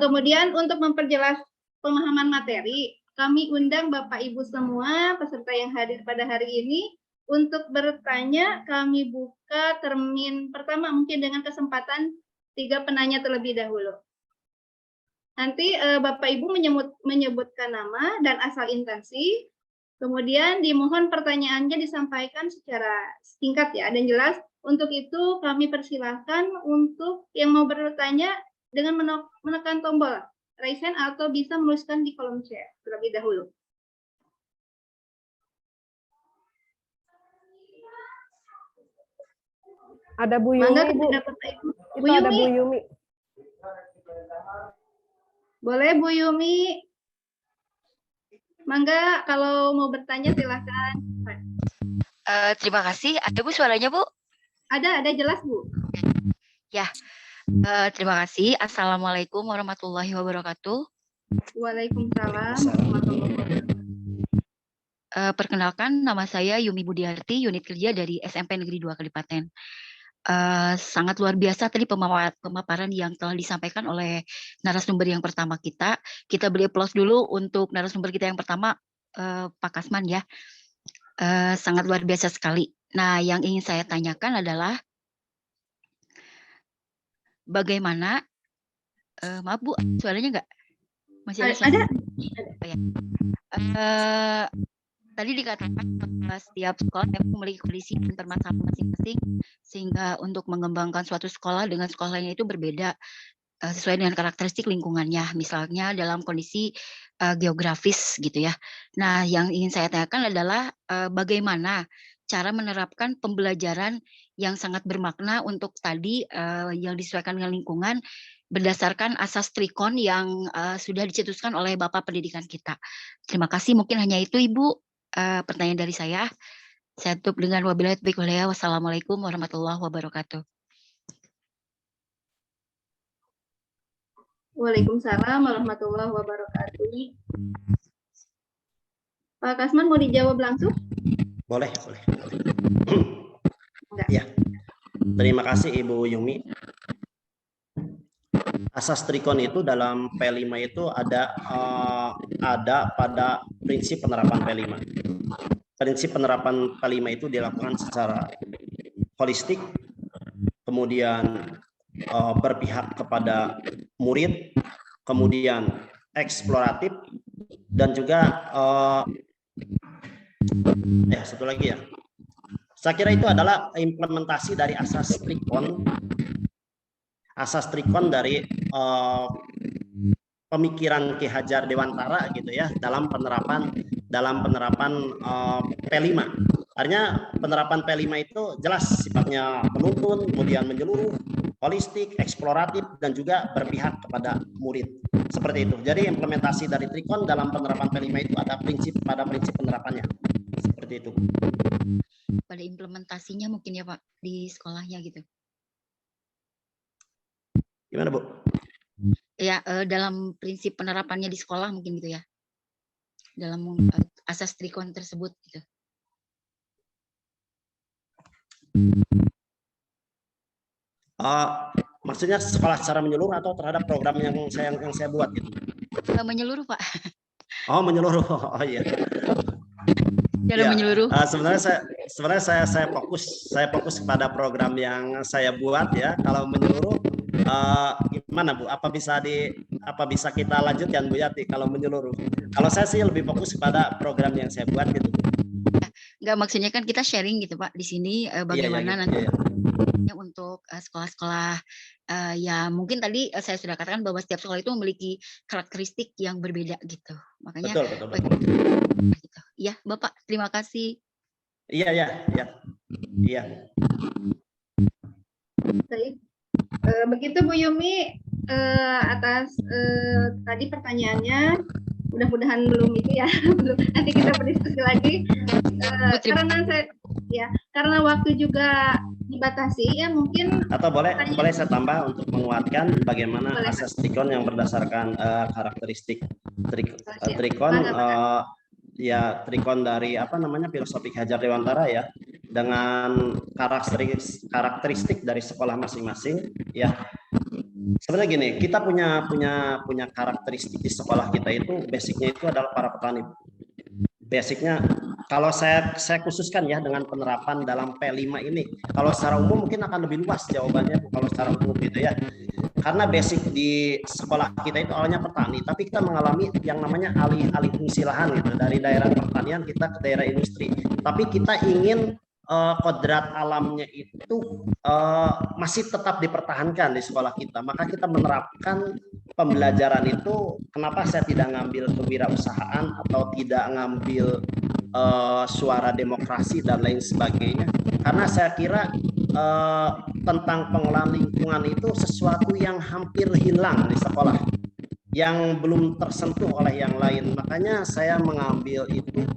Speaker 2: Kemudian untuk memperjelas pemahaman materi, kami undang Bapak Ibu semua peserta yang hadir pada hari ini untuk bertanya. Kami buka termin pertama mungkin dengan kesempatan 3 penanya terlebih dahulu. Nanti Bapak Ibu menyebutkan nama dan asal instansi. Kemudian dimohon pertanyaannya disampaikan secara singkat ya dan jelas. Untuk itu kami persilahkan untuk yang mau bertanya dengan menekan tombol raise hand atau bisa menuliskan di kolom chat terlebih dahulu.
Speaker 4: Ada Bu Yumi, Bu.
Speaker 2: Bu
Speaker 4: Ada
Speaker 2: Yumi.
Speaker 4: Bu Yumi.
Speaker 2: Boleh Bu Yumi. Mangga kalau mau bertanya silahkan.
Speaker 9: Terima kasih. Ada Bu suaranya Bu?
Speaker 2: Ada jelas Bu.
Speaker 9: Ya. Terima kasih. Assalamualaikum warahmatullahi wabarakatuh.
Speaker 2: Waalaikumsalam.
Speaker 9: Perkenalkan, nama saya Yumi Budiarti, unit kerja dari SMP Negeri 2 Kadipaten. Sangat luar biasa tadi pemaparan yang telah disampaikan oleh narasumber yang pertama kita. Kita beri aplaus dulu untuk narasumber kita yang pertama, Pak Kasman ya. Sangat luar biasa sekali. Nah, yang ingin saya tanyakan adalah bagaimana, maaf Bu, suaranya enggak? Masih ada? Ada. Tadi dikatakan bahwa setiap sekolah memiliki kondisi dan permasalahan masing-masing, sehingga untuk mengembangkan suatu sekolah dengan sekolah lainnya itu berbeda sesuai dengan karakteristik lingkungannya, misalnya dalam kondisi geografis gitu ya. Nah, yang ingin saya tanyakan adalah bagaimana cara menerapkan pembelajaran yang sangat bermakna untuk tadi yang disesuaikan dengan lingkungan berdasarkan asas Trikon yang sudah dicetuskan oleh Bapak Pendidikan kita. Terima kasih, mungkin hanya itu Ibu pertanyaan dari saya. Saya tutup dengan wabillahi taufiq wal hidayah. Wassalamualaikum warahmatullahi wabarakatuh.
Speaker 2: Waalaikumsalam warahmatullahi wabarakatuh. Pak Kasman mau dijawab langsung?
Speaker 3: Boleh. Ya. Terima kasih Ibu Yumi. Asas Trikon itu dalam P5 itu ada pada prinsip penerapan P5. prinsip penerapan P5 itu dilakukan secara holistik, kemudian berpihak kepada murid, kemudian eksploratif, dan juga satu lagi ya. Saya kira itu adalah implementasi dari asas trikon dari pemikiran Ki Hajar Dewantara gitu ya dalam penerapan P5. Artinya penerapan P5 itu jelas sifatnya penuntun, kemudian menyeluruh, holistik, eksploratif, dan juga berpihak kepada murid. Seperti itu. Jadi implementasi dari trikon dalam penerapan P5 itu ada prinsip penerapannya. Seperti itu.
Speaker 9: Pada implementasinya mungkin ya Pak di sekolahnya gitu.
Speaker 3: Gimana Bu?
Speaker 9: Ya, dalam prinsip penerapannya di sekolah mungkin gitu ya. Dalam asas trikon tersebut gitu.
Speaker 3: Maksudnya sekolah secara menyeluruh atau terhadap program yang saya buat gitu?
Speaker 9: Menyeluruh Pak.
Speaker 3: Oh menyeluruh, oh iya.
Speaker 9: Dalam menyeluruh.
Speaker 3: Sebenarnya saya fokus kepada program yang saya buat ya. Kalau menyeluruh, gimana Bu? Apa bisa kita lanjutkan Bu Yati kalau menyeluruh? Kalau saya sih lebih fokus kepada program yang saya buat gitu.
Speaker 9: Enggak, maksudnya kan kita sharing gitu Pak di sini bagaimana nanti untuk sekolah-sekolah ya mungkin tadi saya sudah katakan bahwa setiap sekolah itu memiliki karakteristik yang berbeda gitu. Makanya
Speaker 3: betul.
Speaker 9: Gitu. Ya, Bapak, terima kasih.
Speaker 3: Iya.
Speaker 2: Baik. Begitu Bu Yumi atas tadi pertanyaannya. Mudah-mudahan belum itu ya, belum. Nanti kita berdiskusi lagi. Karena waktu juga dibatasi ya mungkin.
Speaker 3: Atau boleh saya tambah untuk menguatkan bagaimana asas trikon yang berdasarkan karakteristik trikon. Ya trikon dari filosofi Hajar Dewantara ya dengan karakteristik dari sekolah masing-masing ya. Sebenarnya gini, kita punya karakteristik di sekolah kita itu basicnya itu adalah para petani. Basicnya kalau saya khususkan ya dengan penerapan dalam P5 ini. Kalau secara umum mungkin akan lebih luas jawabannya kalau secara umum gitu ya. Karena basic di sekolah kita itu awalnya petani, tapi kita mengalami yang namanya alih fungsi lahan gitu dari daerah pertanian kita ke daerah industri. Tapi kita ingin kodrat alamnya itu masih tetap dipertahankan di sekolah kita. Maka kita menerapkan pembelajaran itu. Kenapa saya tidak ngambil kewirausahaan atau tidak ngambil suara demokrasi dan lain sebagainya? Karena saya kira tentang pengelolaan lingkungan itu sesuatu yang hampir hilang di sekolah, yang belum tersentuh oleh yang lain. Makanya saya mengambil itu,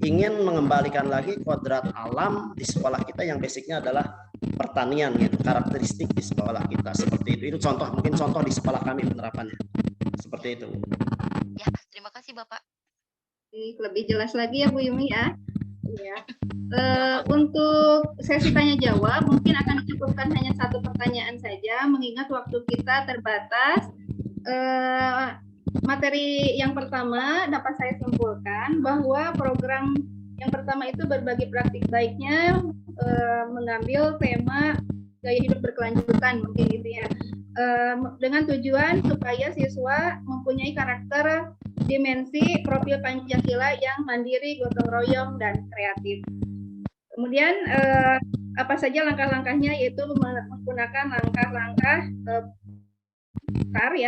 Speaker 3: ingin mengembalikan lagi kodrat alam di sekolah kita yang basicnya adalah pertanian gitu, karakteristik di sekolah kita seperti itu. Itu mungkin contoh di sekolah kami penerapannya seperti itu.
Speaker 9: Ya, terima kasih Bapak.
Speaker 2: Lebih jelas lagi ya Bu Yumi ya. Ya. Untuk sesi tanya jawab mungkin akan dicukupkan hanya satu pertanyaan saja mengingat waktu kita terbatas. Materi yang pertama dapat saya simpulkan bahwa program yang pertama itu berbagi praktik baiknya mengambil tema gaya hidup berkelanjutan mungkin gitu ya, dengan tujuan supaya siswa mempunyai karakter dimensi profil Pancasila yang mandiri, gotong royong, dan kreatif. Kemudian apa saja langkah-langkahnya, yaitu menggunakan langkah-langkah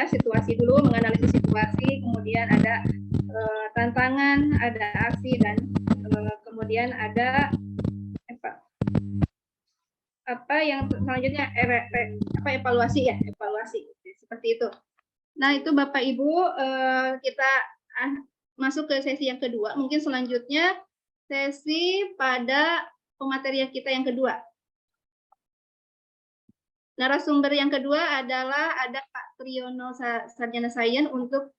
Speaker 2: situasi dulu, menganalisis situasi, kemudian ada tantangan, ada aksi, dan kemudian ada apa yang selanjutnya evaluasi seperti itu. Nah itu Bapak Ibu, kita masuk ke sesi yang kedua. Mungkin selanjutnya sesi pada pematerian kita yang kedua. Narasumber yang kedua adalah ada Pak Triyono Sarjana Sains untuk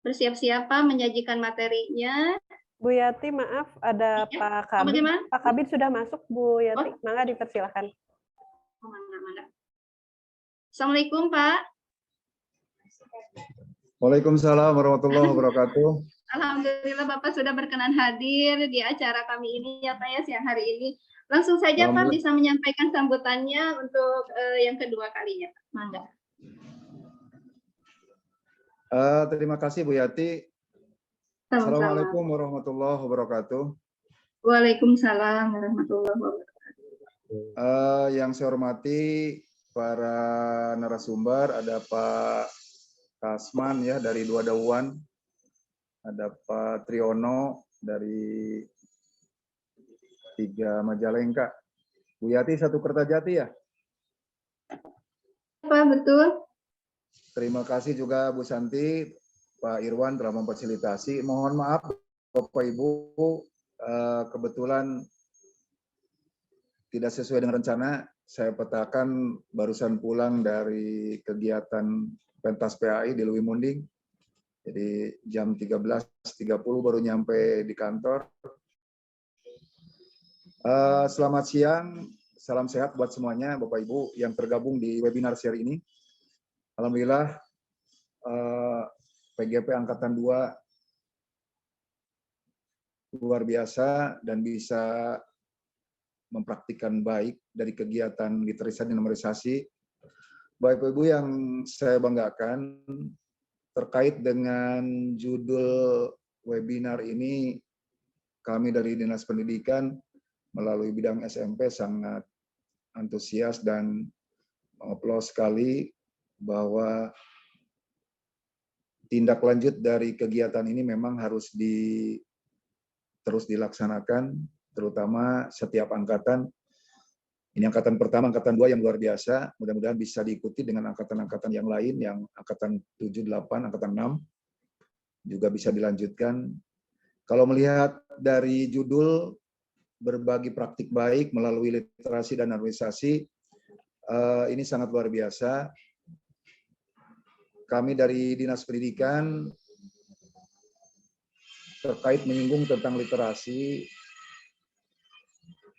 Speaker 2: bersiap-siap menyajikan materinya.
Speaker 4: Bu Yati, maaf, ada ya. Pak Kabid. Pak Kabid sudah masuk, Bu Yati. Mangga dipersilakan.
Speaker 2: Assalamualaikum, Pak.
Speaker 10: Waalaikumsalam warahmatullahi wabarakatuh.
Speaker 2: Alhamdulillah Bapak sudah berkenan hadir di acara kami ini ya Pak ya siang hari ini. Langsung saja Pak bisa menyampaikan sambutannya untuk yang kedua kalinya Pak. Mangga.
Speaker 10: Terima kasih Bu Yati. Assalamualaikum warahmatullahi wabarakatuh.
Speaker 2: Waalaikumsalam warahmatullahi wabarakatuh.
Speaker 10: Yang saya hormati para narasumber, ada Pak Kasman ya dari Dua Dauan, ada Pak Triono dari 3 Majalengka, Bu Yati 1 Kertajati ya?
Speaker 2: Pak, betul.
Speaker 10: Terima kasih juga Bu Santi, Pak Irwan telah memfasilitasi. Mohon maaf Bapak Ibu, kebetulan tidak sesuai dengan rencana. Saya petakan barusan pulang dari kegiatan pentas PAI di Lewi Munding. Jadi jam 13.30 baru nyampe di kantor. Selamat siang, salam sehat buat semuanya Bapak Ibu yang tergabung di webinar share ini. Alhamdulillah PGP Angkatan 2 luar biasa dan bisa mempraktikkan baik dari kegiatan literasi dan numerisasi. Bapak Ibu yang saya banggakan, terkait dengan judul webinar ini, kami dari Dinas Pendidikan melalui bidang SMP sangat antusias dan mengaplaus sekali bahwa tindak lanjut dari kegiatan ini memang harus terus dilaksanakan, terutama setiap angkatan. Ini angkatan pertama, angkatan 2 yang luar biasa. Mudah-mudahan bisa diikuti dengan angkatan-angkatan yang lain, yang angkatan 7, 8, angkatan 6. Juga bisa dilanjutkan. Kalau melihat dari judul berbagi praktik baik melalui literasi dan numerisasi, ini sangat luar biasa. Kami dari Dinas Pendidikan terkait menyinggung tentang literasi,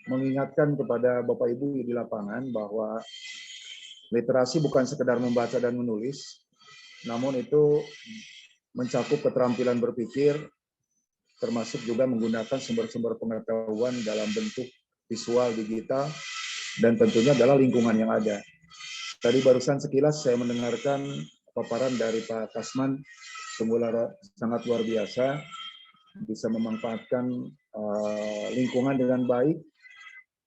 Speaker 10: mengingatkan kepada Bapak Ibu di lapangan bahwa literasi bukan sekedar membaca dan menulis, namun itu mencakup keterampilan berpikir, termasuk juga menggunakan sumber-sumber pengetahuan dalam bentuk visual, digital, dan tentunya adalah lingkungan yang ada. Tadi barusan sekilas saya mendengarkan paparan dari Pak Kasman, semula sangat luar biasa, bisa memanfaatkan lingkungan dengan baik,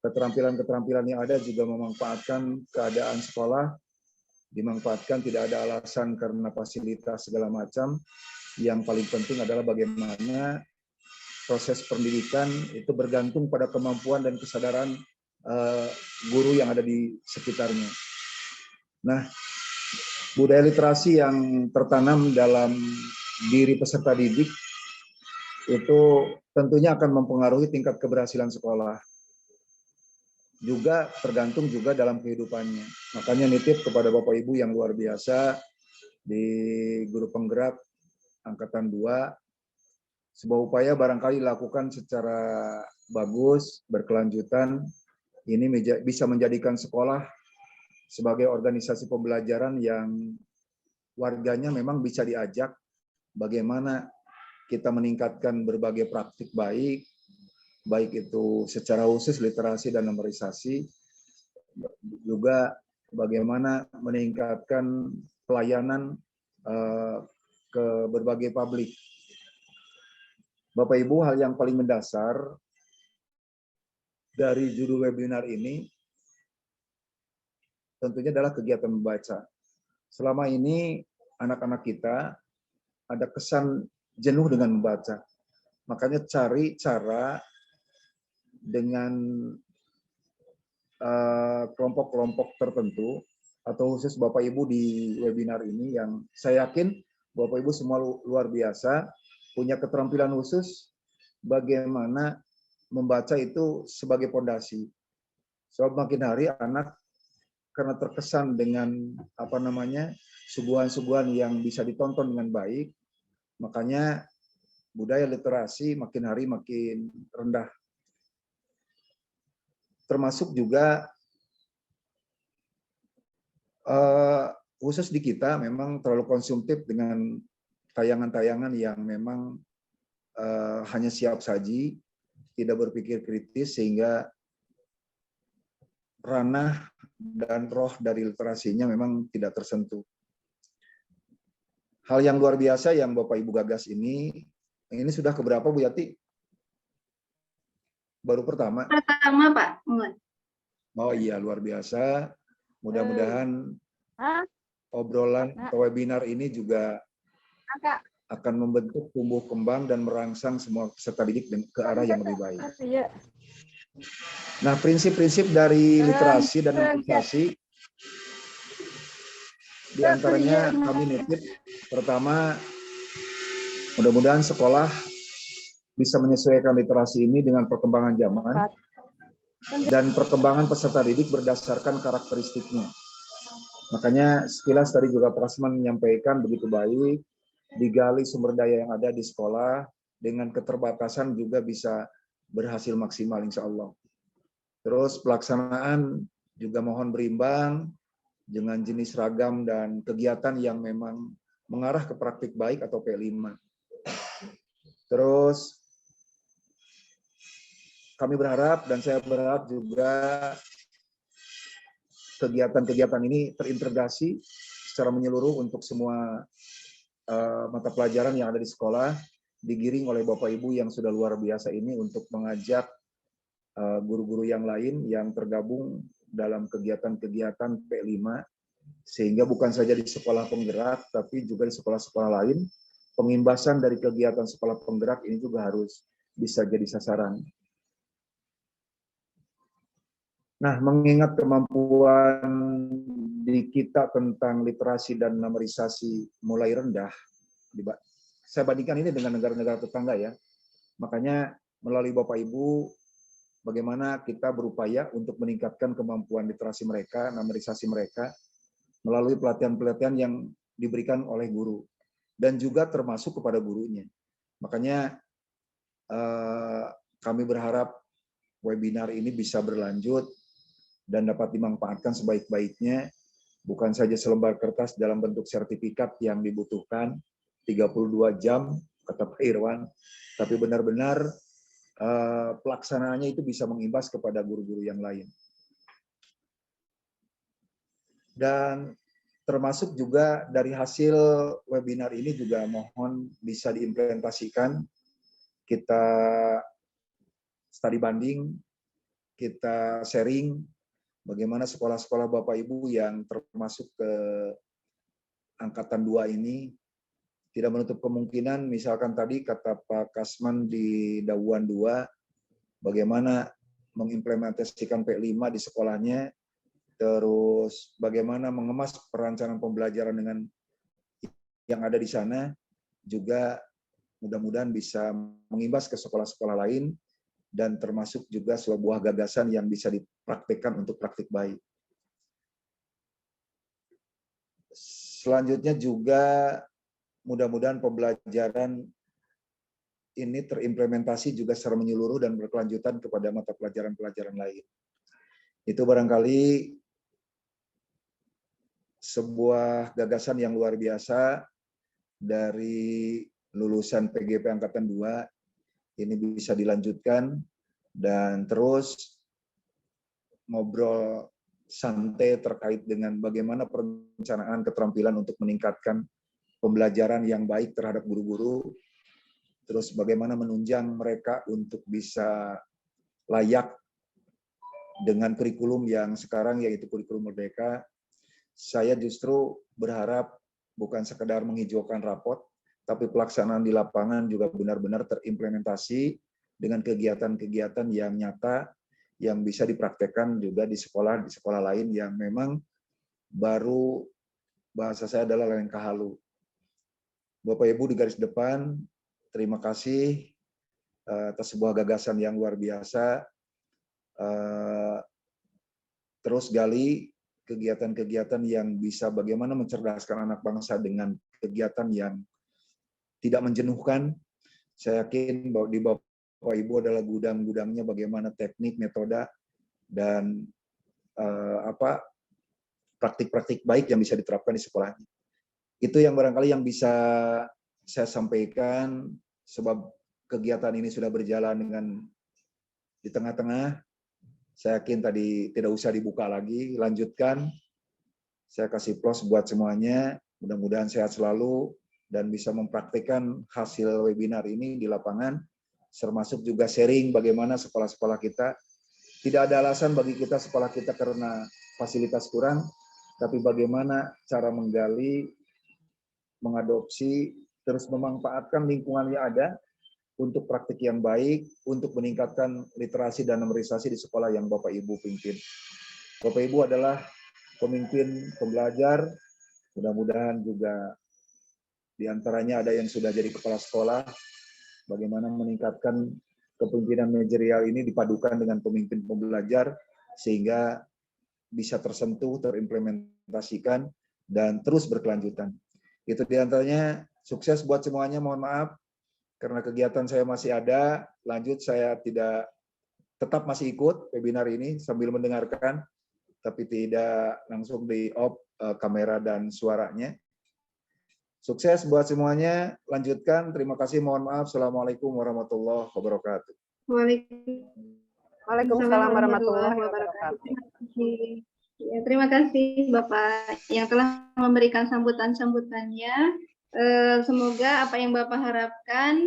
Speaker 10: keterampilan-keterampilan yang ada juga memanfaatkan keadaan sekolah, dimanfaatkan tidak ada alasan karena fasilitas segala macam. Yang paling penting adalah bagaimana proses pendidikan itu bergantung pada kemampuan dan kesadaran guru yang ada di sekitarnya. Nah, budaya literasi yang tertanam dalam diri peserta didik itu tentunya akan mempengaruhi tingkat keberhasilan sekolah. Juga tergantung juga dalam kehidupannya. Makanya nitip kepada Bapak Ibu yang luar biasa di guru penggerak Angkatan 2, sebuah upaya barangkali dilakukan secara bagus, berkelanjutan, ini bisa menjadikan sekolah sebagai organisasi pembelajaran yang warganya memang bisa diajak bagaimana kita meningkatkan berbagai praktik baik itu secara khusus literasi dan numerisasi, juga bagaimana meningkatkan pelayanan ke berbagai publik. Bapak Ibu, hal yang paling mendasar dari judul webinar ini tentunya adalah kegiatan membaca. Selama ini anak-anak kita ada kesan jenuh dengan membaca. Makanya cari cara dengan kelompok-kelompok tertentu atau khusus Bapak Ibu di webinar ini yang saya yakin Bapak Ibu semua luar biasa, punya keterampilan khusus bagaimana membaca itu sebagai fondasi. Sebab makin hari anak karena terkesan dengan suguhan-suguhan yang bisa ditonton dengan baik, makanya budaya literasi makin hari makin rendah. Termasuk juga khusus di kita memang terlalu konsumtif dengan tayangan-tayangan yang memang hanya siap saji, tidak berpikir kritis, sehingga ranah dan roh dari literasinya memang tidak tersentuh. Hal yang luar biasa yang Bapak Ibu gagas ini sudah keberapa Bu Yati? Baru pertama?
Speaker 2: Pertama Pak.
Speaker 10: Oh iya, luar biasa. Mudah-mudahan obrolan atau webinar ini juga akan membentuk tumbuh kembang dan merangsang semua peserta didik ke arah yang lebih baik. Nah, prinsip-prinsip dari literasi dan numerisasi di antaranya kami nitip, pertama, mudah-mudahan sekolah bisa menyesuaikan literasi ini dengan perkembangan zaman dan perkembangan peserta didik berdasarkan karakteristiknya. Makanya sekilas tadi juga Pak Kasman menyampaikan begitu baik, digali sumber daya yang ada di sekolah, dengan keterbatasan juga bisa berhasil maksimal insya Allah. Terus pelaksanaan juga mohon berimbang dengan jenis ragam dan kegiatan yang memang mengarah ke praktik baik atau P5. Terus kami berharap dan saya berharap juga kegiatan-kegiatan ini terintegrasi secara menyeluruh untuk semua mata pelajaran yang ada di sekolah, digiring oleh Bapak Ibu yang sudah luar biasa ini untuk mengajak guru-guru yang lain yang tergabung dalam kegiatan-kegiatan P5, sehingga bukan saja di sekolah penggerak, tapi juga di sekolah-sekolah lain, pengimbasan dari kegiatan sekolah penggerak ini juga harus bisa jadi sasaran. Nah, mengingat kemampuan di kita tentang literasi dan numerisasi mulai rendah, saya bandingkan ini dengan negara-negara tetangga ya. Makanya melalui Bapak Ibu, bagaimana kita berupaya untuk meningkatkan kemampuan literasi mereka, numerisasi mereka, melalui pelatihan-pelatihan yang diberikan oleh guru, dan juga termasuk kepada gurunya. Makanya kami berharap webinar ini bisa berlanjut dan dapat dimanfaatkan sebaik-baiknya, bukan saja selembar kertas dalam bentuk sertifikat yang dibutuhkan 32 jam, kata Pak Irwan, tapi benar-benar pelaksanaannya itu bisa mengimbas kepada guru-guru yang lain. Dan termasuk juga dari hasil webinar ini juga mohon bisa diimplementasikan, kita studi banding, kita sharing, bagaimana sekolah-sekolah Bapak Ibu yang termasuk ke angkatan 2 ini tidak menutup kemungkinan, misalkan tadi kata Pak Kasman di Dawuan 2, bagaimana mengimplementasikan P5 di sekolahnya, terus bagaimana mengemas perencanaan pembelajaran dengan yang ada di sana, juga mudah-mudahan bisa mengimbas ke sekolah-sekolah lain, dan termasuk juga sebuah gagasan yang bisa dipraktikkan untuk praktik baik. Selanjutnya juga mudah-mudahan pembelajaran ini terimplementasi juga secara menyeluruh dan berkelanjutan kepada mata pelajaran-pelajaran lain. Itu barangkali sebuah gagasan yang luar biasa dari lulusan PGP Angkatan 2, ini bisa dilanjutkan dan terus ngobrol santai terkait dengan bagaimana perencanaan keterampilan untuk meningkatkan pembelajaran yang baik terhadap guru-guru, terus bagaimana menunjang mereka untuk bisa layak dengan kurikulum yang sekarang yaitu kurikulum Merdeka. Saya justru berharap bukan sekedar menghijaukan rapot, tapi pelaksanaan di lapangan juga benar-benar terimplementasi dengan kegiatan-kegiatan yang nyata yang bisa dipraktekkan juga di sekolah lain yang memang baru, bahasa saya adalah lengkah halu. Bapak Ibu di garis depan, terima kasih atas sebuah gagasan yang luar biasa. Terus gali kegiatan-kegiatan yang bisa bagaimana mencerdaskan anak bangsa dengan kegiatan yang tidak menjenuhkan. Saya yakin bahwa di Bapak Ibu adalah gudang-gudangnya bagaimana teknik, metode, dan praktik-praktik baik yang bisa diterapkan di sekolahnya. Itu yang barangkali yang bisa saya sampaikan, sebab kegiatan ini sudah berjalan dengan di tengah-tengah. Saya yakin tadi tidak usah dibuka lagi, lanjutkan. Saya kasih plus buat semuanya, mudah-mudahan sehat selalu dan bisa mempraktikkan hasil webinar ini di lapangan, termasuk juga sharing bagaimana sekolah-sekolah kita. Tidak ada alasan bagi kita sekolah kita karena fasilitas kurang, tapi bagaimana cara menggali, mengadopsi, terus memanfaatkan lingkungan yang ada untuk praktik yang baik, untuk meningkatkan literasi dan numerisasi di sekolah yang Bapak Ibu pimpin. Bapak Ibu adalah pemimpin pembelajar, mudah-mudahan juga diantaranya ada yang sudah jadi kepala sekolah, bagaimana meningkatkan kepemimpinan manajerial ini dipadukan dengan pemimpin pembelajar, sehingga bisa tersentuh, terimplementasikan, dan terus berkelanjutan. Itu diantaranya, sukses buat semuanya, mohon maaf, karena kegiatan saya masih ada, lanjut saya tetap masih ikut webinar ini sambil mendengarkan, tapi tidak langsung di off kamera dan suaranya. Sukses buat semuanya, lanjutkan. Terima kasih, mohon maaf. Assalamualaikum warahmatullahi wabarakatuh.
Speaker 4: Waalaikumsalam warahmatullahi wabarakatuh.
Speaker 2: Ya, terima kasih Bapak yang telah memberikan sambutan-sambutannya. Semoga apa yang Bapak harapkan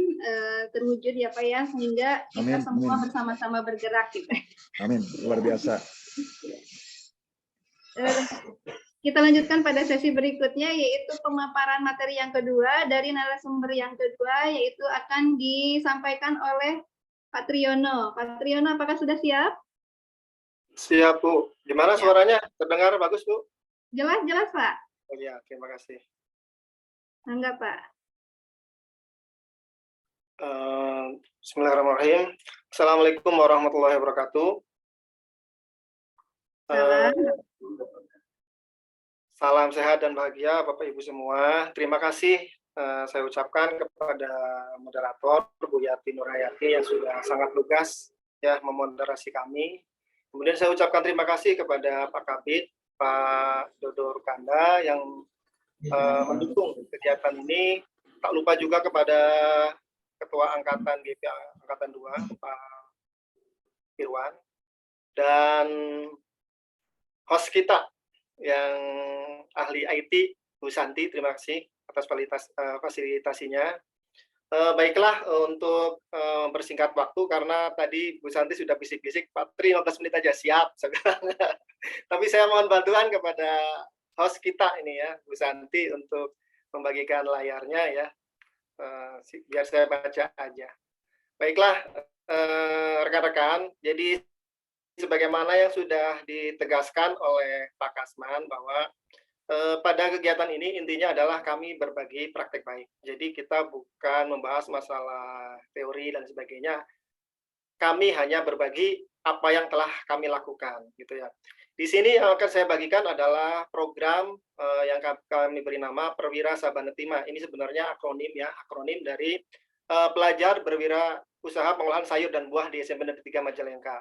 Speaker 2: terwujud ya Pak ya, sehingga kita semua bersama-sama bergerak. Gitu.
Speaker 10: Amin, luar biasa.
Speaker 2: Kita lanjutkan pada sesi berikutnya, yaitu pemaparan materi yang kedua dari narasumber yang kedua, yaitu akan disampaikan oleh Pak Triyono. Pak Triyono, apakah sudah siap?
Speaker 11: Siap, Bu. Gimana suaranya? Terdengar bagus, Bu?
Speaker 2: Jelas-jelas, Pak.
Speaker 11: Oh ya, terima kasih.
Speaker 2: Enggak, Pak.
Speaker 11: Bismillahirrahmanirrahim. Assalamualaikum warahmatullahi wabarakatuh. Salam sehat dan bahagia Bapak Ibu semua. Terima kasih saya ucapkan kepada moderator Bu Yati Nurhayati yang sudah sangat lugas ya memoderasi kami. Kemudian saya ucapkan terima kasih kepada Pak Kabid, Pak Dodo Rukanda yang mendukung kegiatan ini. Tak lupa juga kepada Ketua Angkatan GP Angkatan 2, Pak Irwan, dan host kita yang ahli IT, Bu Santi, terima kasih atas fasilitasinya. Baiklah, untuk bersingkat waktu, karena tadi Bu Santi sudah bisik-bisik, Pak Tri 15 menit aja, siap. Tapi saya mohon bantuan kepada host kita ini ya, Bu Santi, untuk membagikan layarnya ya, biar saya baca aja. Baiklah, rekan-rekan, jadi sebagaimana yang sudah ditegaskan oleh Pak Kasman bahwa pada kegiatan ini intinya adalah kami berbagi praktek baik. Jadi kita bukan membahas masalah teori dan sebagainya. Kami hanya berbagi apa yang telah kami lakukan, gitu ya. Di sini yang akan saya bagikan adalah program yang kami beri nama Perwira Sabanetima. Ini sebenarnya akronim ya, akronim dari pelajar berwirausaha pengolahan sayur dan buah di SMP Negeri 3 Majalengka.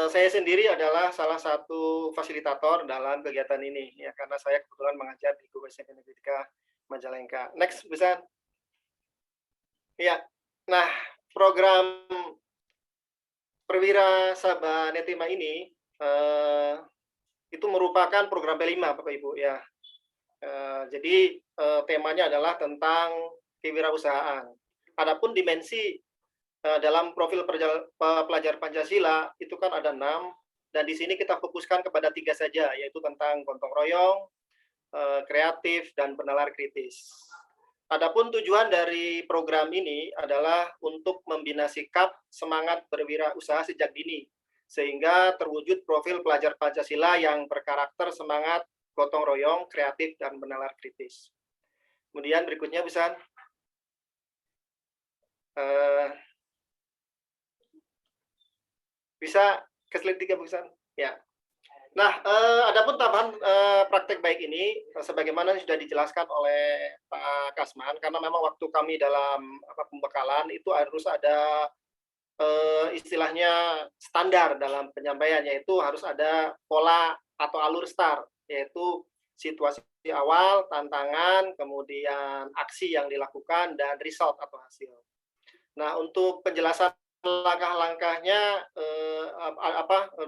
Speaker 11: Saya sendiri adalah salah satu fasilitator dalam kegiatan ini ya, karena saya kebetulan mengajar di guru SMP Negeri 3 Majalengka. Next, bisa. Ya. Nah, program Perwira Sabanetima ini itu merupakan program P5 Bapak Ibu ya. Jadi temanya adalah tentang kewirausahaan. Adapun dimensi dalam profil pelajar Pancasila itu kan ada 6, dan di sini kita fokuskan kepada 3 saja, yaitu tentang gotong royong, kreatif, dan bernalar kritis. Adapun tujuan dari program ini adalah untuk membina sikap semangat berwirausaha sejak dini, sehingga terwujud profil pelajar Pancasila yang berkarakter semangat gotong royong, kreatif, dan bernalar kritis. Kemudian berikutnya bisa. Bisa ke slide 3 bisa. Ya. Nah, adapun tambahan praktek baik ini, sebagaimana sudah dijelaskan oleh Pak Kasman, karena memang waktu kami dalam pembekalan itu harus ada istilahnya standar dalam penyampaian, yaitu harus ada pola atau alur STAR, yaitu situasi awal, tantangan, kemudian aksi yang dilakukan, dan result atau hasil. Nah, untuk penjelasan langkah-langkahnya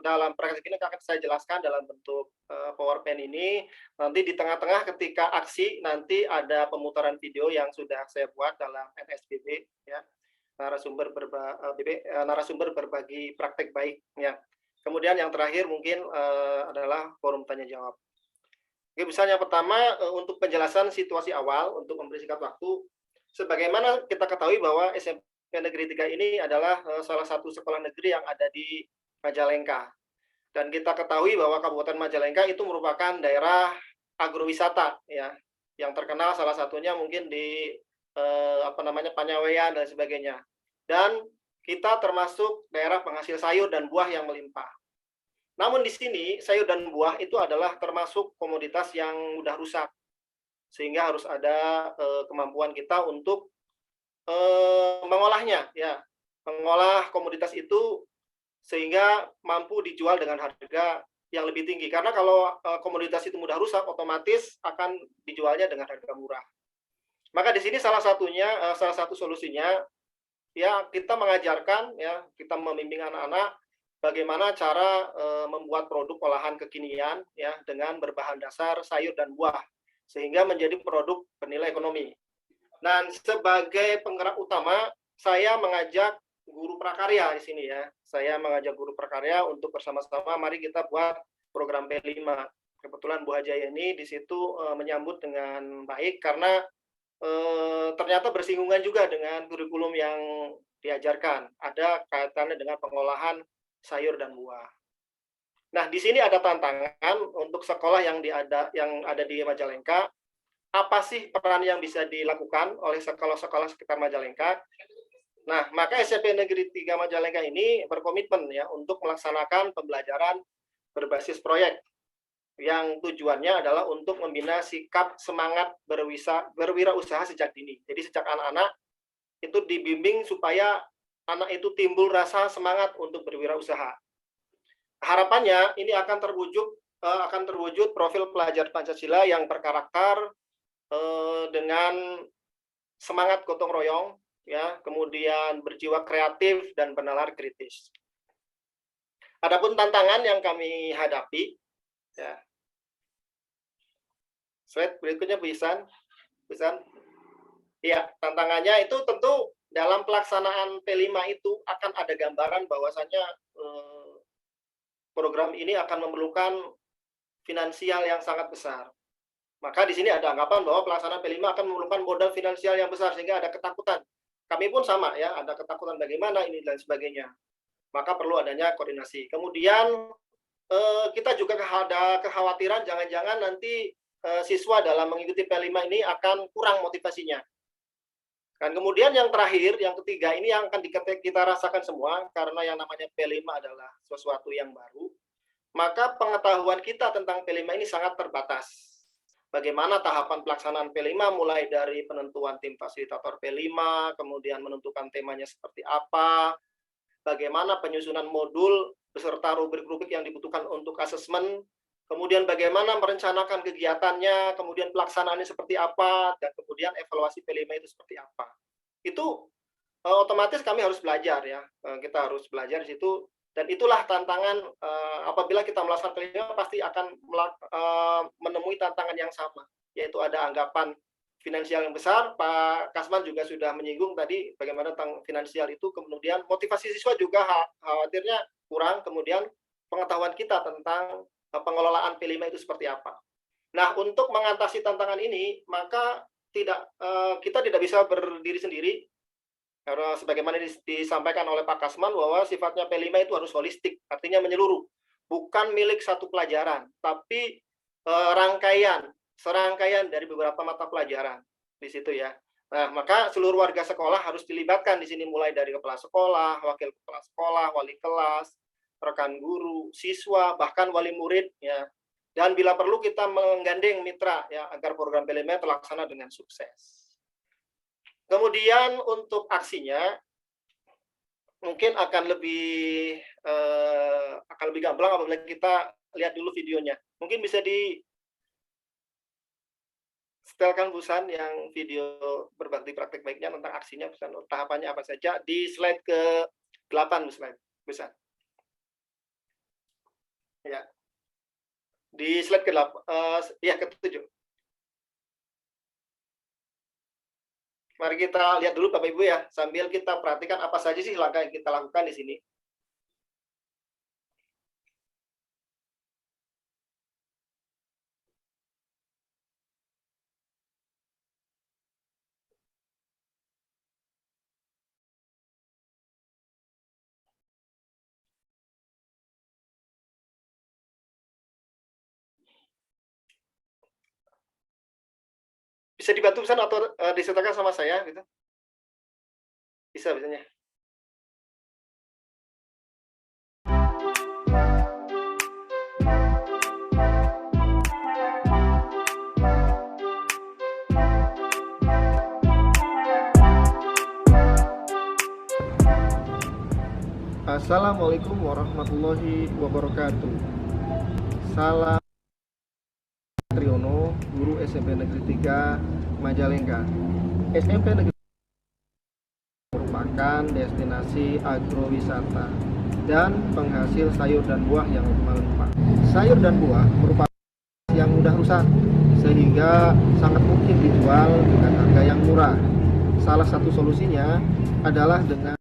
Speaker 11: dalam praktek ini akan saya jelaskan dalam bentuk PowerPoint ini. Nanti di tengah-tengah ketika aksi nanti ada pemutaran video yang sudah saya buat dalam NSBB ya. Narasumber berbagi praktek baik ya. Kemudian yang terakhir mungkin adalah forum tanya jawab. Oke, misalnya pertama untuk penjelasan situasi awal untuk mempersingkat waktu. Sebagaimana kita ketahui bahwa SMP Negeri 3 ini adalah salah satu sekolah negeri yang ada di Majalengka. Dan kita ketahui bahwa Kabupaten Majalengka itu merupakan daerah agrowisata ya, yang terkenal salah satunya mungkin di Panyawean dan sebagainya. Dan kita termasuk daerah penghasil sayur dan buah yang melimpah. Namun di sini sayur dan buah itu adalah termasuk komoditas yang mudah rusak. Sehingga harus ada kemampuan kita untuk mengolahnya ya, mengolah komoditas itu sehingga mampu dijual dengan harga yang lebih tinggi, karena kalau komoditas itu mudah rusak otomatis akan dijualnya dengan harga murah. Maka di sini salah satu solusinya ya, kita mengajarkan ya, kita membimbing anak-anak bagaimana cara membuat produk olahan kekinian ya dengan berbahan dasar sayur dan buah sehingga menjadi produk bernilai ekonomi. Nah, sebagai penggerak utama, saya mengajak guru prakarya di sini ya. Saya mengajak guru prakarya untuk bersama-sama mari kita buat program P5. Kebetulan Bu Hajaya ini di situ menyambut dengan baik karena ternyata bersinggungan juga dengan kurikulum yang diajarkan. Ada kaitannya dengan pengolahan sayur dan buah. Nah, di sini ada tantangan untuk sekolah yang ada di Majalengka. Apa sih peran yang bisa dilakukan oleh sekolah-sekolah sekitar Majalengka? Nah, maka SMP Negeri 3 Majalengka ini berkomitmen ya untuk melaksanakan pembelajaran berbasis proyek yang tujuannya adalah untuk membina sikap semangat berwirausaha sejak dini. Jadi sejak anak-anak itu dibimbing supaya anak itu timbul rasa semangat untuk berwirausaha. Harapannya ini akan terwujud profil pelajar Pancasila yang berkarakter dengan semangat gotong royong ya, kemudian berjiwa kreatif dan bernalar kritis. Adapun tantangan yang kami hadapi ya. Slide berikutnya bisa. Ya, tantangannya itu tentu dalam pelaksanaan P5 itu akan ada gambaran bahwasannya program ini akan memerlukan finansial yang sangat besar. Maka di sini ada anggapan bahwa pelaksanaan P5 akan memerlukan modal finansial yang besar sehingga ada ketakutan. Kami pun sama ya, ada ketakutan bagaimana ini dan sebagainya. Maka perlu adanya koordinasi. Kemudian kita juga ada kekhawatiran jangan-jangan nanti siswa dalam mengikuti P5 ini akan kurang motivasinya. Dan kemudian yang terakhir, yang ketiga ini yang akan kita rasakan semua karena yang namanya P5 adalah sesuatu yang baru. Maka pengetahuan kita tentang P5 ini sangat terbatas. Bagaimana tahapan pelaksanaan P5 mulai dari penentuan tim fasilitator P5, kemudian menentukan temanya seperti apa, bagaimana penyusunan modul beserta rubrik-rubrik yang dibutuhkan untuk asesmen, kemudian bagaimana merencanakan kegiatannya, kemudian pelaksanaannya seperti apa, dan kemudian evaluasi P5 itu seperti apa. Itu otomatis kami harus belajar ya, kita harus belajar di situ. Dan itulah tantangan apabila kita melaksanakan P5 pasti akan menemui tantangan yang sama, yaitu ada anggapan finansial yang besar. Pak Kasman juga sudah menyinggung tadi bagaimana tentang finansial itu, kemudian motivasi siswa juga khawatirnya kurang, kemudian pengetahuan kita tentang pengelolaan P5 itu seperti apa. Nah, untuk mengatasi tantangan ini, maka kita tidak bisa berdiri sendiri. Karena sebagaimana disampaikan oleh Pak Kasman bahwa sifatnya P5 itu harus holistik, artinya menyeluruh. Bukan milik satu pelajaran, tapi serangkaian dari beberapa mata pelajaran di situ ya. Nah, maka seluruh warga sekolah harus dilibatkan di sini mulai dari kepala sekolah, wakil kepala sekolah, wali kelas, rekan guru, siswa, bahkan wali murid ya. Dan bila perlu kita menggandeng mitra ya agar program P5 terlaksana dengan sukses. Kemudian untuk aksinya mungkin akan lebih gamblang apabila kita lihat dulu videonya. Mungkin bisa setelkan Busan yang video berbagi praktik baiknya tentang aksinya, Busan. Tahapannya apa saja di slide ke-8, Busan. Ya. Di slide ke-8, ya ke-7. Mari kita lihat dulu Bapak Ibu ya, sambil kita perhatikan apa saja sih langkah yang kita lakukan di sini. Bisa dibantu Busan atau disertakan sama saya gitu? Bisa biasanya. Assalamualaikum warahmatullahi wabarakatuh. Salam Triono, guru SMP Negeri 3 Majalengka. SMP Negeri merupakan destinasi agrowisata dan penghasil sayur dan buah yang melimpah. Sayur dan buah merupakan yang mudah rusak sehingga sangat mungkin dijual dengan harga yang murah. Salah satu solusinya adalah dengan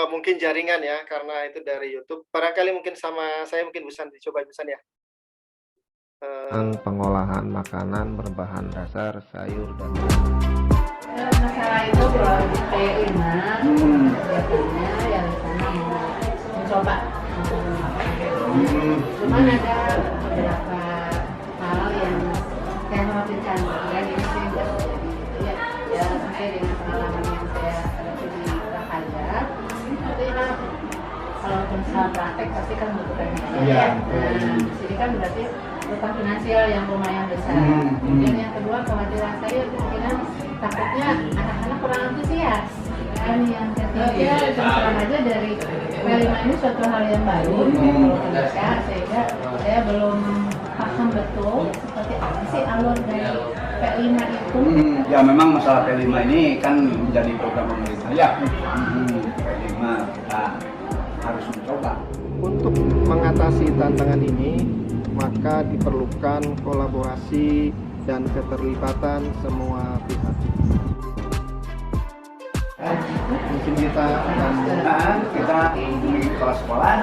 Speaker 11: mungkin jaringan ya, karena itu dari YouTube. Barangkali mungkin sama saya mungkin Busan dicoba Busan ya.
Speaker 12: Pengolahan makanan berbahan dasar sayur dan
Speaker 13: masalah itu kalau di P5 biasanya yang di sana mau mencoba cuman ada beberapa hal yang saya khawatirkan dan ini sih nggak terjadi ya sampai dengan pengalaman yang saya hadapi di Prakarya itu kan kalau misalnya praktek pasti kan membutuhkan biaya di sini kan berarti utang finansial yang lumayan besar. Kemudian yang kedua kekhawatiran saya kemungkinan takutnya anak-anak kurang antusias. Dan yang ketiga terus terang aja dari P5 ini suatu hal yang baru kalau mereka sehingga saya belum paham betul seperti apa sih alur dari P5 itu.
Speaker 6: Ya memang masalah P5 ini kan menjadi program pemerintah ya. P5 kita harus mencoba.
Speaker 11: Untuk mengatasi tantangan ini, maka diperlukan kolaborasi dan keterlibatan semua pihak.
Speaker 6: Mungkin kita akan hubungi kepala sekolah.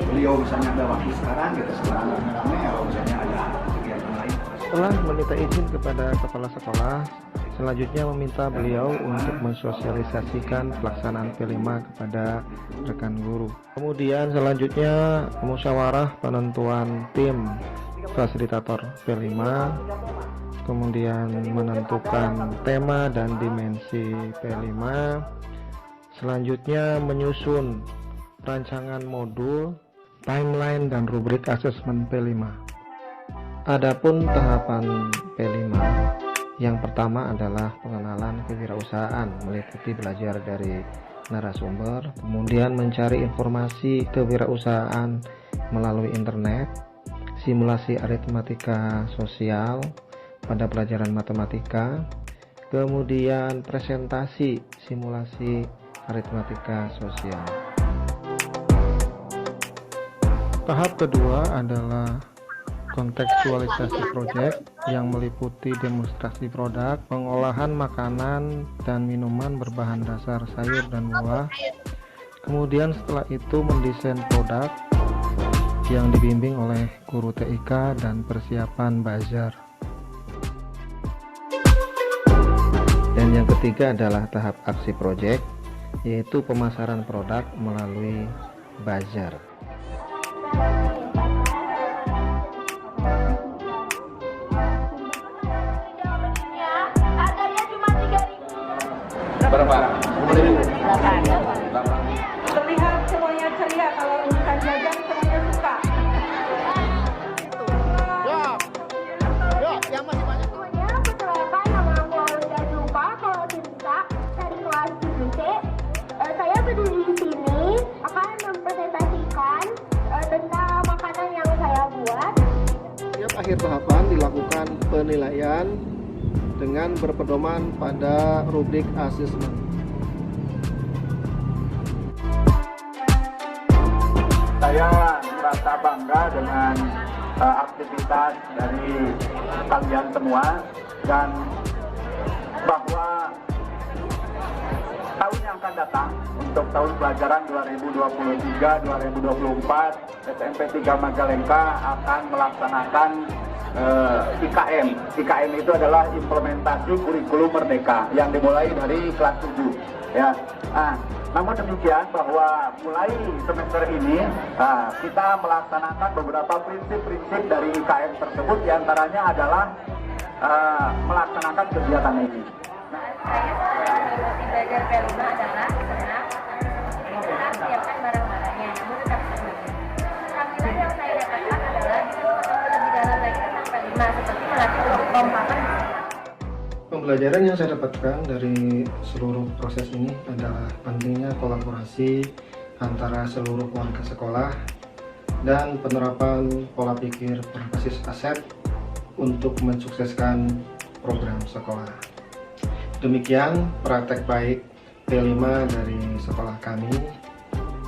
Speaker 6: Beliau misalnya ada waktu sekarang, kita sekarang rame-rame, kalau misalnya ada kegiatan lain.
Speaker 11: Setelah meminta izin kepada kepala sekolah, selanjutnya meminta beliau untuk mensosialisasikan pelaksanaan P5 kepada rekan guru. Kemudian selanjutnya musyawarah penentuan tim fasilitator P5, kemudian menentukan tema dan dimensi P5, selanjutnya menyusun rancangan modul, timeline dan rubrik asesmen P5. Adapun tahapan P5, yang pertama adalah pengenalan kewirausahaan, meliputi belajar dari narasumber, kemudian mencari informasi kewirausahaan melalui internet, simulasi aritmatika sosial pada pelajaran matematika, kemudian presentasi simulasi aritmatika sosial. Tahap kedua adalah kontekstualisasi proyek yang meliputi demonstrasi produk, pengolahan makanan dan minuman berbahan dasar sayur dan buah. Kemudian setelah itu mendesain produk yang dibimbing oleh guru TIK dan persiapan bazar. Dan yang ketiga adalah tahap aksi proyek, yaitu pemasaran produk melalui bazar.
Speaker 6: Berapa?
Speaker 13: 8. Terlihat semuanya
Speaker 11: akhir tahapan dilakukan penilaian dengan berpedoman pada rubrik asesmen.
Speaker 6: Saya merasa bangga dengan aktivitas dari kalian semua dan bahwa tahun yang akan datang untuk tahun pelajaran 2023-2024 SMP 3 Majalengka akan melaksanakan IKM. IKM itu adalah implementasi kurikulum merdeka yang dimulai dari kelas 7 ya. Namun demikian bahwa mulai semester ini kita melaksanakan beberapa prinsip-prinsip dari IKM tersebut, diantaranya adalah melaksanakan kegiatan ini.
Speaker 13: Belajar P5 adalah senang, kita siapkan barang-barangnya, namun tetap senang. Keterampilan yang saya dapatkan adalah bisa mengetahui lebih dalam lagi tentang P5, seperti melatih kekompakan.
Speaker 11: Pembelajaran yang saya dapatkan dari seluruh proses ini adalah pentingnya kolaborasi antara seluruh warga sekolah dan penerapan pola pikir berbasis aset untuk mensukseskan program sekolah. Demikian praktek baik P5 dari sekolah kami.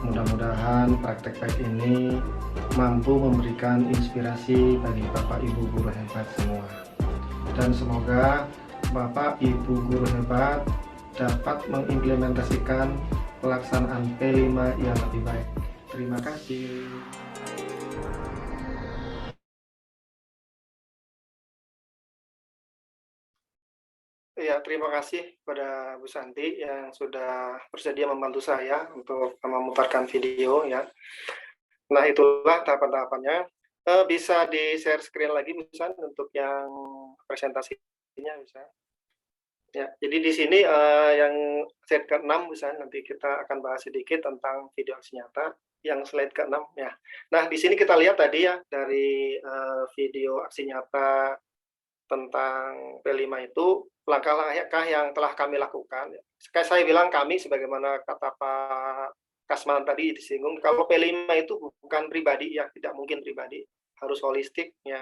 Speaker 11: Mudah-mudahan praktek baik ini mampu memberikan inspirasi bagi Bapak Ibu guru hebat semua. Dan semoga Bapak Ibu guru hebat dapat mengimplementasikan pelaksanaan P5 yang lebih baik. Terima kasih.
Speaker 14: Ya, terima kasih kepada Bu Santi yang sudah bersedia membantu saya untuk memutarkan video ya. Nah, itulah tahapan-tahapannya. Bisa di-share screen lagi bisa untuk yang presentasinya bisa. Ya, jadi di sini yang slide ke-6 bisa nanti kita akan bahas sedikit tentang video aksi nyata yang slide ke-6 ya. Nah, di sini kita lihat tadi ya dari video aksi nyata tentang P5 itu langkah-langkah yang telah kami lakukan. Kayak saya bilang kami sebagaimana kata Pak Kasman tadi disinggung, kalau P5 itu bukan pribadi ya, tidak mungkin pribadi, harus holistik ya,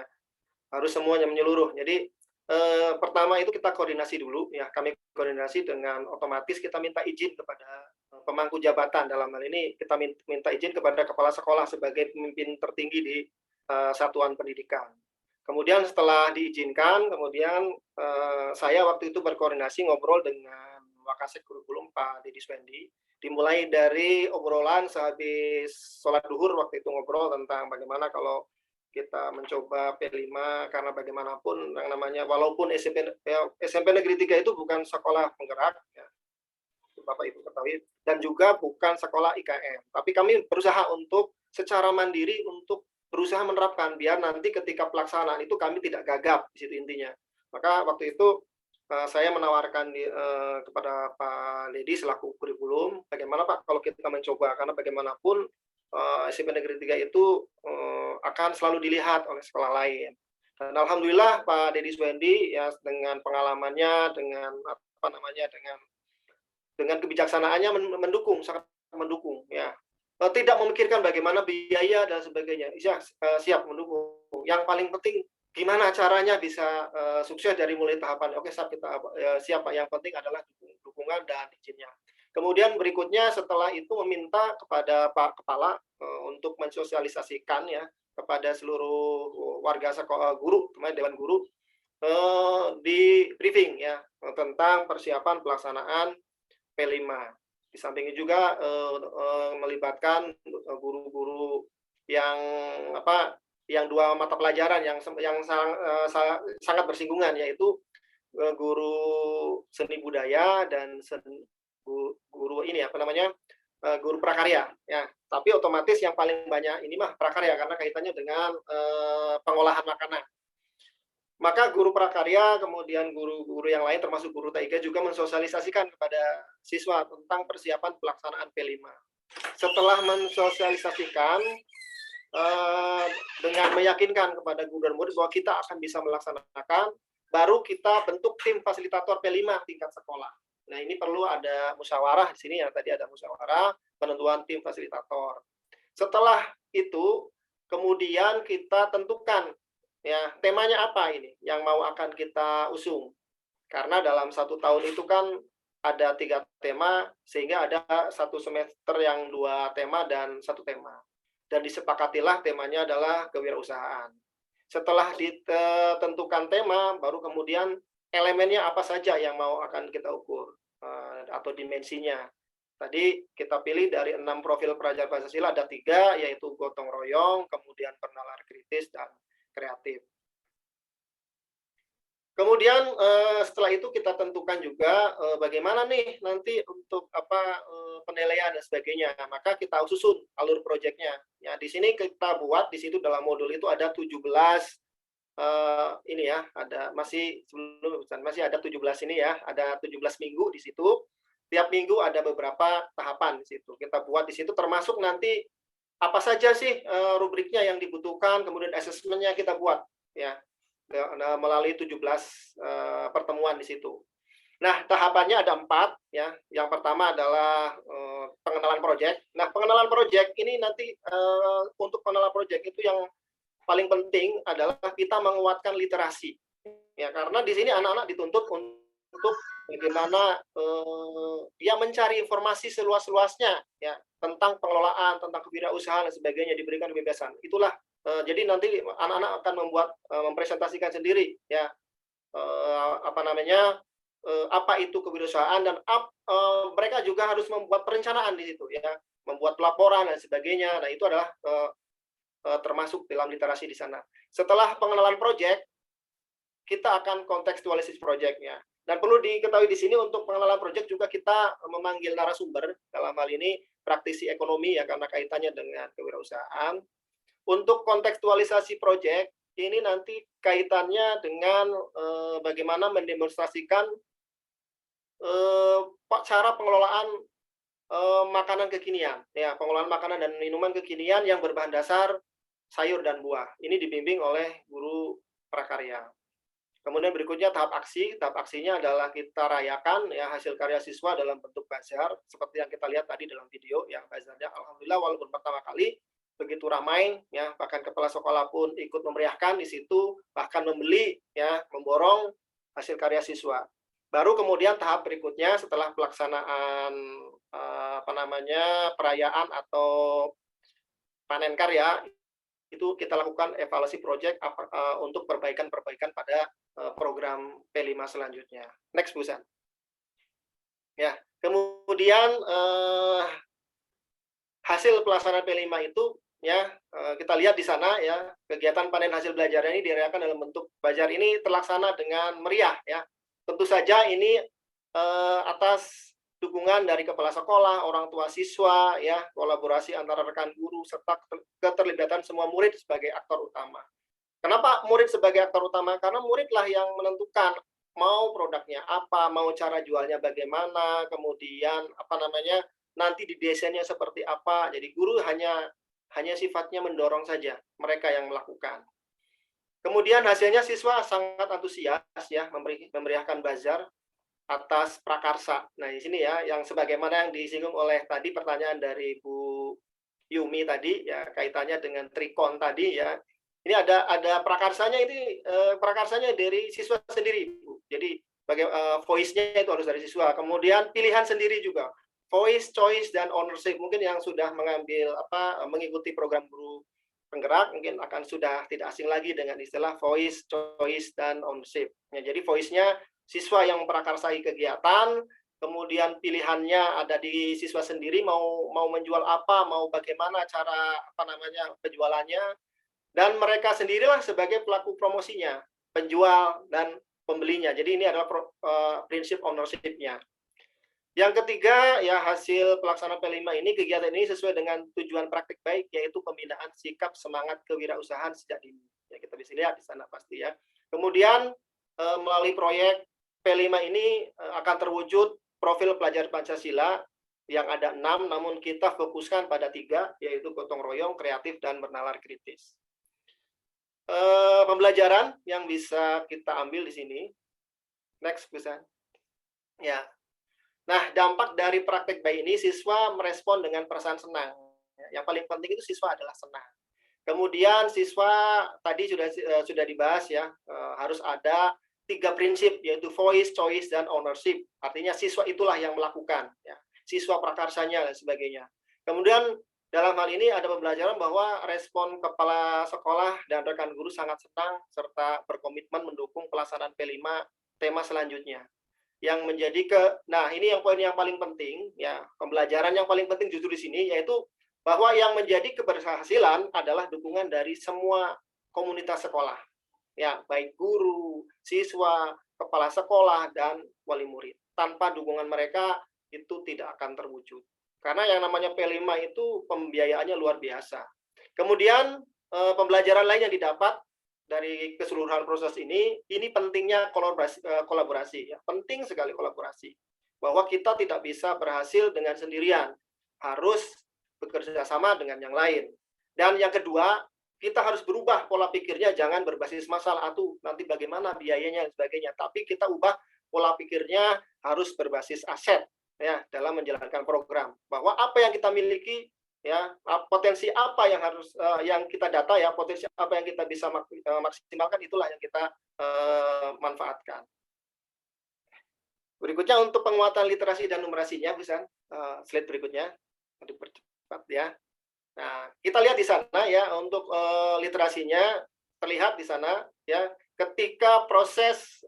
Speaker 14: harus semuanya menyeluruh. Jadi pertama itu kita koordinasi dulu ya, kami koordinasi dengan otomatis kita minta izin kepada pemangku jabatan, dalam hal ini kita minta izin kepada kepala sekolah sebagai pemimpin tertinggi di satuan pendidikan. Kemudian setelah diizinkan, kemudian saya waktu itu berkoordinasi ngobrol dengan Wakasek Kurikulum Pak Deddy Swendi. Dimulai dari obrolan sehabis sholat duhur waktu itu ngobrol tentang bagaimana kalau kita mencoba P5, karena bagaimanapun yang namanya walaupun SMP Negeri 3 itu bukan sekolah penggerak ya, Bapak Ibu ketahui, dan juga bukan sekolah IKM. Tapi kami berusaha untuk secara mandiri untuk berusaha menerapkan biar nanti ketika pelaksanaan itu kami tidak gagap di situ intinya. Maka waktu itu saya menawarkan kepada Pak Deddy selaku kurikulum, bagaimana Pak kalau kita mencoba, karena bagaimanapun SMP Negeri 3 itu akan selalu dilihat oleh sekolah lain. Dan alhamdulillah Pak Deddy Swendi ya dengan pengalamannya, dengan apa namanya, dengan kebijaksanaannya mendukung, sangat mendukung ya. Tidak memikirkan bagaimana biaya dan sebagainya, siap mendukung. Yang paling penting gimana caranya bisa sukses dari mulai tahapan. Oke, siap, yang penting adalah dukungan dan izinnya. Kemudian berikutnya setelah itu meminta kepada Pak Kepala untuk mensosialisasikan ya kepada seluruh warga sekolah, guru, Dewan Guru, di briefing ya tentang persiapan pelaksanaan P5. Di samping itu juga melibatkan guru-guru yang dua mata pelajaran yang sangat bersinggungan, yaitu guru seni budaya dan guru ini guru prakarya ya. Tapi otomatis yang paling banyak ini mah prakarya karena kaitannya dengan pengolahan makanan. Maka guru prakarya, kemudian guru-guru yang lain termasuk guru TIK juga mensosialisasikan kepada siswa tentang persiapan pelaksanaan P5. Setelah mensosialisasikan dengan meyakinkan kepada guru dan murid bahwa kita akan bisa melaksanakan, baru kita bentuk tim fasilitator P5 tingkat sekolah. Nah, ini perlu ada musyawarah di sini ya, tadi ada musyawarah penentuan tim fasilitator. Setelah itu kemudian kita tentukan
Speaker 11: ya temanya apa ini yang mau akan kita usung. Karena dalam 1 tahun itu kan ada 3 tema, sehingga ada 1 semester yang 2 tema dan 1 tema. Dan disepakatilah temanya adalah kewirausahaan. Setelah ditentukan tema, baru kemudian elemennya apa saja yang mau akan kita ukur atau dimensinya. Tadi kita pilih dari 6 profil pelajar Pancasila, ada 3, yaitu gotong royong, kemudian bernalar kritis, dan kreatif. Kemudian setelah itu kita tentukan juga bagaimana nih nanti untuk penilaian dan sebagainya. Maka kita susun alur proyeknya. Ya, di sini kita buat di situ dalam modul itu ada 17 ini ya, ada masih ada 17 ini ya, ada 17 minggu di situ. Tiap minggu ada beberapa tahapan di situ. Kita buat di situ termasuk nanti apa saja sih rubriknya yang dibutuhkan, kemudian asesmennya kita buat ya. Melalui 17 pertemuan di situ. Nah, tahapannya ada 4 ya. Yang pertama adalah pengenalan proyek. Nah, pengenalan proyek ini nanti untuk pengenalan proyek itu yang paling penting adalah kita menguatkan literasi. Ya, karena di sini anak-anak dituntut untuk bagaimana dia mencari informasi seluas-luasnya ya tentang pengelolaan, tentang kewirausahaan dan sebagainya, diberikan kebebasan. Itulah jadi nanti anak-anak akan mempresentasikan sendiri ya apa itu kewirausahaan, dan mereka juga harus membuat perencanaan di situ ya, membuat laporan dan sebagainya. Nah, itu adalah termasuk dalam literasi di sana. Setelah pengenalan proyek, kita akan kontekstualisasi proyeknya. Dan perlu diketahui di sini untuk pengenalan proyek juga kita memanggil narasumber, dalam hal ini praktisi ekonomi ya, karena kaitannya dengan kewirausahaan. Untuk kontekstualisasi proyek ini nanti kaitannya dengan bagaimana mendemonstrasikan cara pengelolaan makanan kekinian ya, pengelolaan makanan dan minuman kekinian yang berbahan dasar sayur dan buah. Ini dibimbing oleh guru prakarya. Kemudian berikutnya tahap aksi. Tahap aksinya adalah kita rayakan ya hasil karya siswa dalam bentuk bazar seperti yang kita lihat tadi dalam video ya. Bazarnya alhamdulillah walaupun pertama kali begitu ramai ya, bahkan kepala sekolah pun ikut memeriahkan di situ, bahkan membeli ya, memborong hasil karya siswa. Baru kemudian tahap berikutnya setelah pelaksanaan perayaan atau panen karya, itu kita lakukan evaluasi proyek untuk perbaikan-perbaikan pada program P5 selanjutnya. Next, Bu San. Ya, kemudian hasil pelaksanaan P5 itu ya kita lihat di sana ya, kegiatan panen hasil belajar ini dirayakan dalam bentuk bazar. Ini terlaksana dengan meriah ya. Tentu saja ini atas dukungan dari kepala sekolah, orang tua siswa ya, kolaborasi antara rekan guru serta keterlibatan semua murid sebagai aktor utama. Kenapa murid sebagai aktor utama? Karena muridlah yang menentukan mau produknya apa, mau cara jualnya bagaimana, kemudian nanti didesainnya seperti apa. Jadi guru hanya sifatnya mendorong saja, mereka yang melakukan. Kemudian hasilnya siswa sangat antusias ya, memeriahkan bazar atas prakarsa. Nah, di sini ya yang sebagaimana yang disinggung oleh tadi pertanyaan dari Bu Yumi tadi ya, kaitannya dengan trikon tadi ya. Ini ada prakarsanya, ini prakarsanya dari siswa sendiri, Bu. Jadi voice-nya itu harus dari siswa. Kemudian pilihan sendiri juga. Voice, choice, dan ownership. Mungkin yang sudah mengambil mengikuti program guru penggerak mungkin akan sudah tidak asing lagi dengan istilah voice, choice, dan ownership. Ya, jadi voice-nya siswa yang memprakarsai kegiatan, kemudian pilihannya ada di siswa sendiri, mau menjual apa, mau bagaimana cara penjualannya, dan mereka sendirilah sebagai pelaku promosinya, penjual dan pembelinya. Jadi ini adalah prinsip ownership-nya. Yang ketiga, ya hasil pelaksanaan P5 ini, kegiatan ini sesuai dengan tujuan praktik baik, yaitu pembinaan sikap semangat kewirausahaan sejak dini. Ya, kita bisa lihat di sana pasti ya. Kemudian melalui proyek P5 ini akan terwujud profil pelajar Pancasila yang ada 6, namun kita fokuskan pada 3, yaitu gotong royong, kreatif, dan bernalar kritis. Pembelajaran yang bisa kita ambil di sini. Next, bisa. Ya. Nah, dampak dari praktek baik ini, siswa merespon dengan perasaan senang. Yang paling penting itu siswa adalah senang. Kemudian siswa tadi sudah dibahas ya, harus ada 3 prinsip, yaitu voice, choice, dan ownership. Artinya siswa itulah yang melakukan, ya. Siswa prakarsanya dan sebagainya. Kemudian dalam hal ini ada pembelajaran bahwa respon kepala sekolah dan rekan guru sangat senang serta berkomitmen mendukung pelaksanaan P5 tema selanjutnya. Yang menjadi nah ini yang poin yang paling penting, ya, pembelajaran yang paling penting justru di sini, yaitu bahwa yang menjadi keberhasilan adalah dukungan dari semua komunitas sekolah, ya, baik guru, siswa, kepala sekolah, dan wali murid. Tanpa dukungan mereka itu tidak akan terwujud. Karena yang namanya P5 itu pembiayaannya luar biasa. Kemudian pembelajaran lain yang didapat dari keseluruhan proses ini pentingnya kolaborasi, ya. Penting sekali kolaborasi. Bahwa kita tidak bisa berhasil dengan sendirian, harus bekerja sama dengan yang lain. Dan yang kedua, kita harus berubah pola pikirnya, jangan berbasis masalah, nanti bagaimana biayanya dan sebagainya. Tapi kita ubah pola pikirnya harus berbasis aset, ya, dalam menjalankan program. Bahwa apa yang kita miliki, ya, potensi apa yang harus yang kita data, ya, potensi apa yang kita bisa maksimalkan, itulah yang kita manfaatkan. Berikutnya untuk penguatan literasi dan numerasinya, Busan, slide berikutnya dipercepat, ya. Nah, kita lihat di sana, ya, untuk literasinya terlihat di sana, ya, ketika proses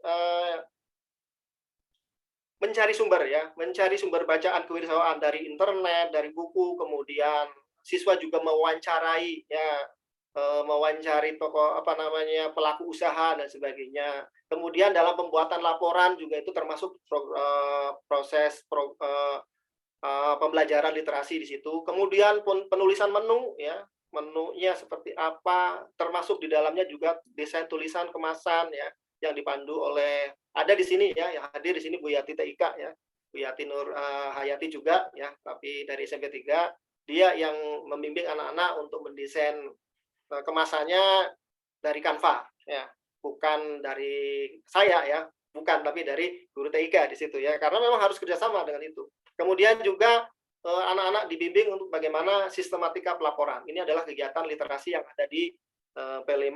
Speaker 11: mencari sumber bacaan kewirausahaan dari internet, dari buku, kemudian siswa juga mewawancarai, ya, mewawancari tokoh pelaku usaha dan sebagainya. Kemudian dalam pembuatan laporan juga itu termasuk proses pembelajaran literasi di situ. Kemudian penulisan menu, ya, menunya seperti apa, termasuk di dalamnya juga desain tulisan kemasan, ya, yang dipandu oleh, ada di sini, ya, yang hadir di sini Bu Yati TIK, ya, Bu Yati Nur Hayati juga, ya, tapi dari SMP 3, dia yang membimbing anak-anak untuk mendesain kemasannya dari Canva, ya, bukan dari saya, ya, bukan, tapi dari guru TIK di situ, ya, karena memang harus kerjasama dengan itu. Kemudian juga anak-anak dibimbing untuk bagaimana sistematika pelaporan. Ini adalah kegiatan literasi yang ada di P5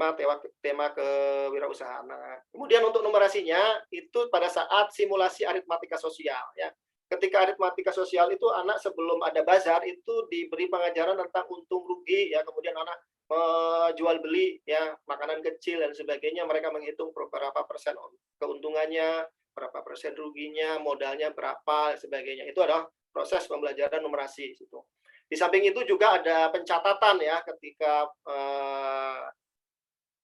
Speaker 11: tema kewirausahaan. Nah, kemudian untuk numerasinya itu pada saat simulasi aritmatika sosial, ya. Ketika aritmatika sosial itu anak sebelum ada bazar itu diberi pengajaran tentang untung rugi, ya, kemudian anak jual beli, ya, makanan kecil dan sebagainya, mereka menghitung berapa persen keuntungannya, berapa persen ruginya, modalnya berapa, sebagainya. Itu adalah proses pembelajaran numerasi situ. Di samping itu juga ada pencatatan, ya, ketika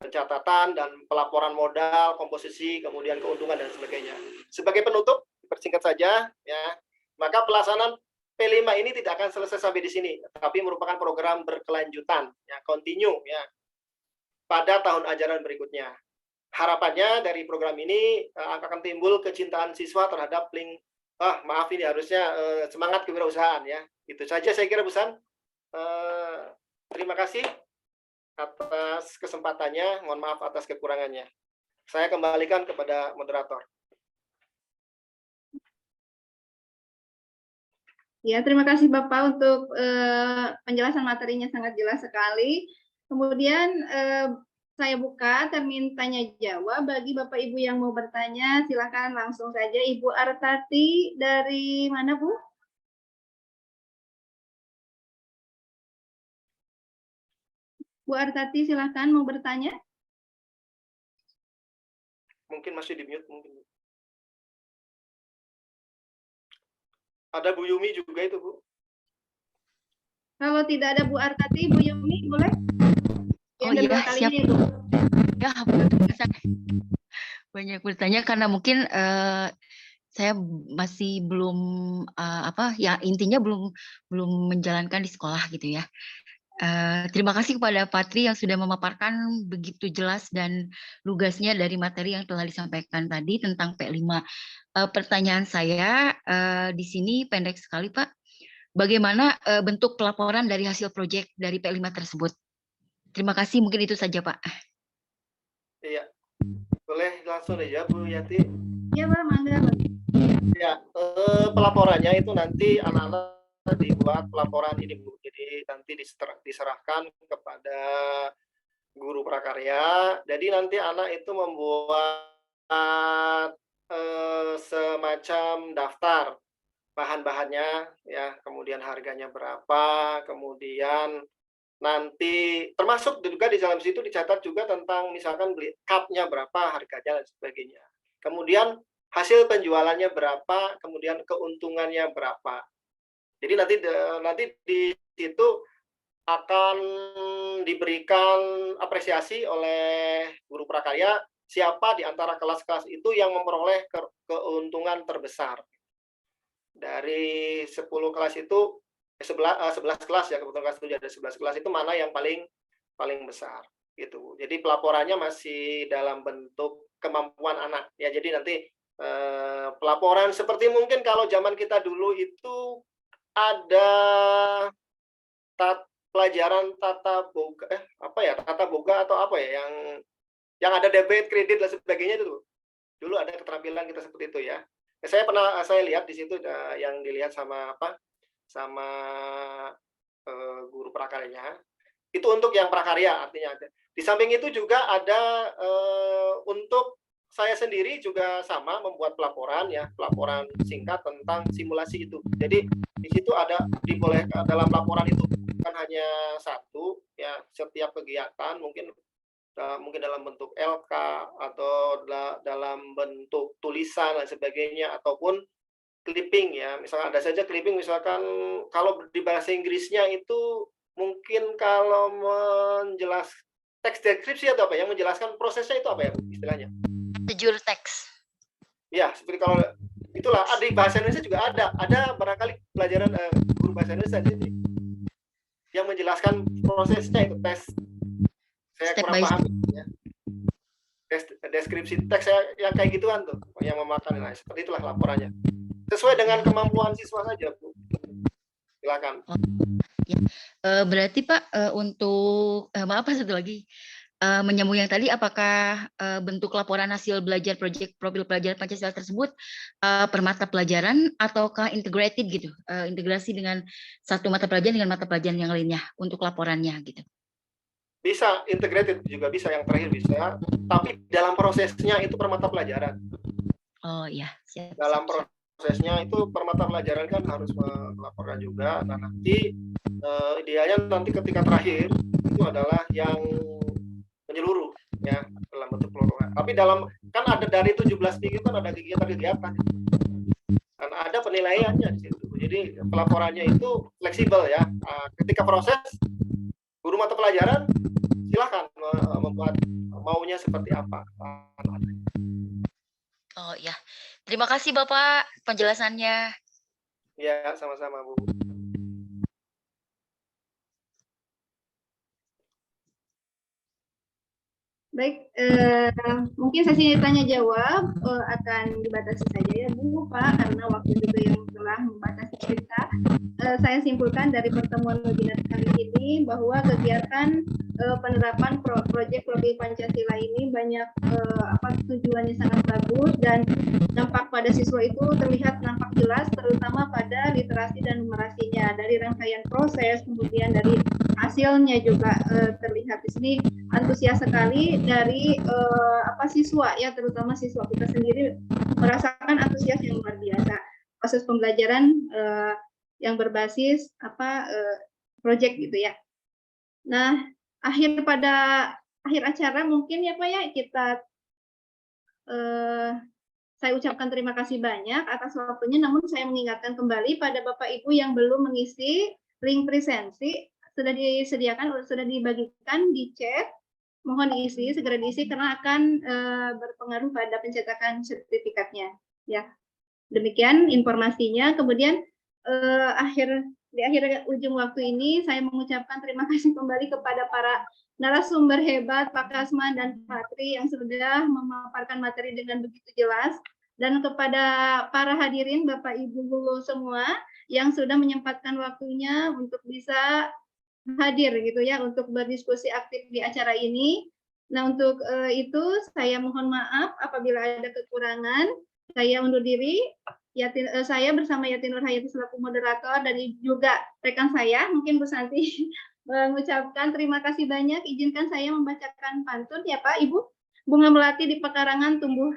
Speaker 11: pencatatan dan pelaporan modal, komposisi, kemudian keuntungan dan sebagainya. Sebagai penutup, dipersingkat saja, ya, maka pelaksanaan P5 ini tidak akan selesai sampai di sini, tapi merupakan program berkelanjutan, ya, continue, ya, pada tahun ajaran berikutnya. Harapannya dari program ini akan timbul kecintaan siswa terhadap maaf ini harusnya semangat kewirausahaan, ya. Itu saja saya kira, Busan. Terima kasih atas kesempatannya, mohon maaf atas kekurangannya. Saya kembalikan kepada moderator.
Speaker 2: Ya, terima kasih Bapak untuk penjelasan materinya, sangat jelas sekali. Kemudian saya buka termin tanya jawab bagi Bapak Ibu yang mau bertanya, silakan langsung saja. Ibu Artati dari mana, Bu? Bu Artati, silakan mau bertanya.
Speaker 11: Mungkin masih di mute, mungkin. Ada Bu Yumi juga itu, Bu.
Speaker 2: Kalau tidak ada Bu Artati, Bu Yumi boleh?
Speaker 9: Oh iya, siap. Ya, banyak bertanya karena mungkin saya masih belum ya intinya belum menjalankan di sekolah gitu ya. Terima kasih kepada Patri yang sudah memaparkan begitu jelas dan lugasnya dari materi yang telah disampaikan tadi tentang P5. Pertanyaan saya di sini pendek sekali, Pak. Bagaimana bentuk pelaporan dari hasil proyek dari P5 tersebut? Terima kasih, mungkin itu saja, Pak.
Speaker 11: Iya, boleh langsung aja, Bu Yati.
Speaker 2: Iya, Pak, mangga.
Speaker 11: Ya, pelaporannya itu nanti anak-anak dibuat pelaporan ini, Bu. Jadi jadi nanti diserahkan kepada guru prakarya. Jadi nanti anak itu membuat semacam daftar bahan-bahannya, ya, kemudian harganya berapa, kemudian nanti termasuk juga di dalam situ dicatat juga tentang misalkan beli cupnya berapa harganya dan sebagainya. Kemudian hasil penjualannya berapa, kemudian keuntungannya berapa. Jadi nanti di situ akan diberikan apresiasi oleh guru prakarya siapa di antara kelas-kelas itu yang memperoleh keuntungan terbesar. Dari 10 kelas itu 11 kelas ya, kebetulan kelas 7 ada 11 kelas, itu mana yang paling besar gitu. Jadi pelaporannya masih dalam bentuk kemampuan anak ya. Jadi nanti pelaporan seperti mungkin kalau zaman kita dulu itu ada pelajaran tata boga tata boga atau apa ya yang ada debit, kredit dan sebagainya itu. Dulu ada keterampilan kita seperti itu ya. Saya lihat di situ yang dilihat sama guru prakaryanya. Itu untuk yang prakarya artinya. Di samping itu juga ada untuk saya sendiri juga sama membuat pelaporan singkat tentang simulasi itu. Jadi di situ ada dibolehkan dalam laporan itu bukan hanya satu ya, setiap kegiatan mungkin dalam bentuk LK atau dalam bentuk tulisan dan sebagainya, ataupun clipping ya. Misalkan ada saja clipping, misalkan kalau di bahasa Inggrisnya itu mungkin kalau menjelaskan teks deskripsi atau apa yang menjelaskan prosesnya itu apa ya istilahnya?
Speaker 9: Jur teks.
Speaker 11: Ya, seperti kalau itulah di bahasa Indonesia juga ada barangkali pelajaran guru bahasa Indonesia jadi yang menjelaskan prosesnya itu tes. Saya kurang paham ya. Deskripsi teks yang kayak gituan tuh yang memakan. Nah, seperti itulah laporannya. Sesuai dengan kemampuan siswa saja, Bu. Silakan.
Speaker 9: Ya. Berarti Pak untuk maaf Pak, satu lagi. Menyambung yang tadi, apakah bentuk laporan hasil belajar proyek profil pelajaran Pancasila tersebut per mata pelajaran ataukah integrated gitu, integrasi dengan satu mata pelajaran dengan mata pelajaran yang lainnya untuk laporannya gitu?
Speaker 11: Bisa integrated juga bisa, yang terakhir bisa, tapi dalam prosesnya itu per mata pelajaran.
Speaker 9: Oh iya, siap.
Speaker 11: Dalam prosesnya itu per mata pelajaran kan harus melaporkan juga. Nah nanti idealnya nanti ketika terakhir itu adalah yang menyeluruh ya, dalam bentuk keseluruhan. Tapi dalam kan ada dari 17 minggu kan ada kegiatan-kegiatan. Dan ada penilaiannya di situ. Jadi pelaporannya itu fleksibel ya. Ketika proses guru mata pelajaran silakan membuat maunya seperti apa.
Speaker 9: Oh ya, terima kasih Bapak penjelasannya.
Speaker 11: Ya, sama-sama Bu.
Speaker 2: Baik, mungkin sesi tanya jawab akan dibatasi saja ya Bu, Pak, karena waktu juga yang telah membatasi kita. Saya simpulkan dari pertemuan webinar kali ini bahwa kegiatan penerapan proyek profil Pancasila ini banyak tujuannya sangat bagus dan dampak pada siswa itu terlihat nampak jelas, terutama pada literasi dan numerasinya. Dari rangkaian proses, kemudian dari hasilnya juga terlihat di sini antusias sekali dari siswa ya, terutama siswa kita sendiri merasakan antusias yang luar biasa. Proses pembelajaran yang berbasis proyek gitu ya. Nah, pada akhir acara mungkin ya Pak ya, saya ucapkan terima kasih banyak atas waktunya, namun saya mengingatkan kembali pada Bapak Ibu yang belum mengisi link presensi, sudah disediakan, sudah dibagikan di chat, mohon diisi, segera diisi karena akan berpengaruh pada pencetakan sertifikatnya ya. Demikian informasinya. Kemudian di akhir ujung waktu ini saya mengucapkan terima kasih kembali kepada para narasumber hebat Pak Kasman dan Pak Tri yang sudah memaparkan materi dengan begitu jelas, dan kepada para hadirin Bapak Ibu semua yang sudah menyempatkan waktunya untuk bisa hadir gitu ya, untuk berdiskusi aktif di acara ini. Nah, untuk itu saya mohon maaf apabila ada kekurangan. Saya undur diri. Saya bersama Yati Nurhayati selaku moderator dan juga rekan saya, mungkin Bu Santi, mengucapkan terima kasih banyak. Izinkan saya membacakan pantun ya Pak, Ibu. Bunga melati di pekarangan tumbuh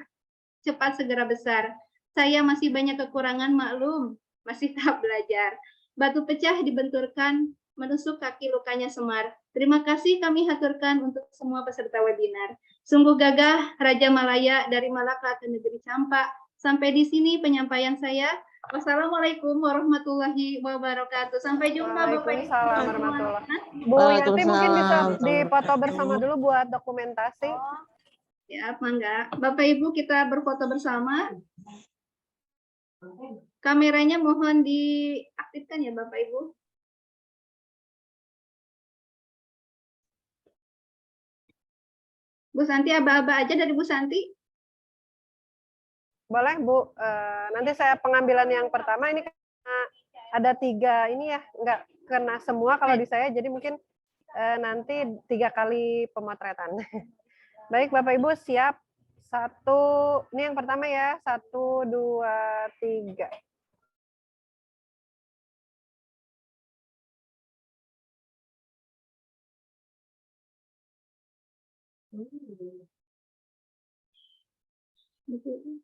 Speaker 2: cepat segera besar. Saya masih banyak kekurangan maklum, masih tahap belajar. Batu pecah dibenturkan, menusuk kaki lukanya semar. Terima kasih kami haturkan untuk semua peserta webinar. Sungguh gagah Raja Malaya dari Malaka ke negeri Campak. Sampai di sini penyampaian saya. Wassalamualaikum warahmatullahi wabarakatuh. Sampai jumpa Bapak Ibu.
Speaker 4: Waalaikumsalam warahmatullahi wabarakatuh. Bu Yati mungkin bisa dipoto bersama dulu buat dokumentasi.
Speaker 2: Ya, mangga. Bapak Ibu kita berfoto bersama. Kameranya mohon diaktifkan ya Bapak Ibu. Bu Santi, aba-aba aja dari Bu Santi.
Speaker 4: Boleh Bu, nanti saya pengambilan yang pertama ini karena ada 3 ini ya, nggak kena semua kalau di saya, jadi mungkin nanti 3 kali pemotretan. Baik Bapak Ibu siap, 1, ini yang pertama ya, 1, 2, 3.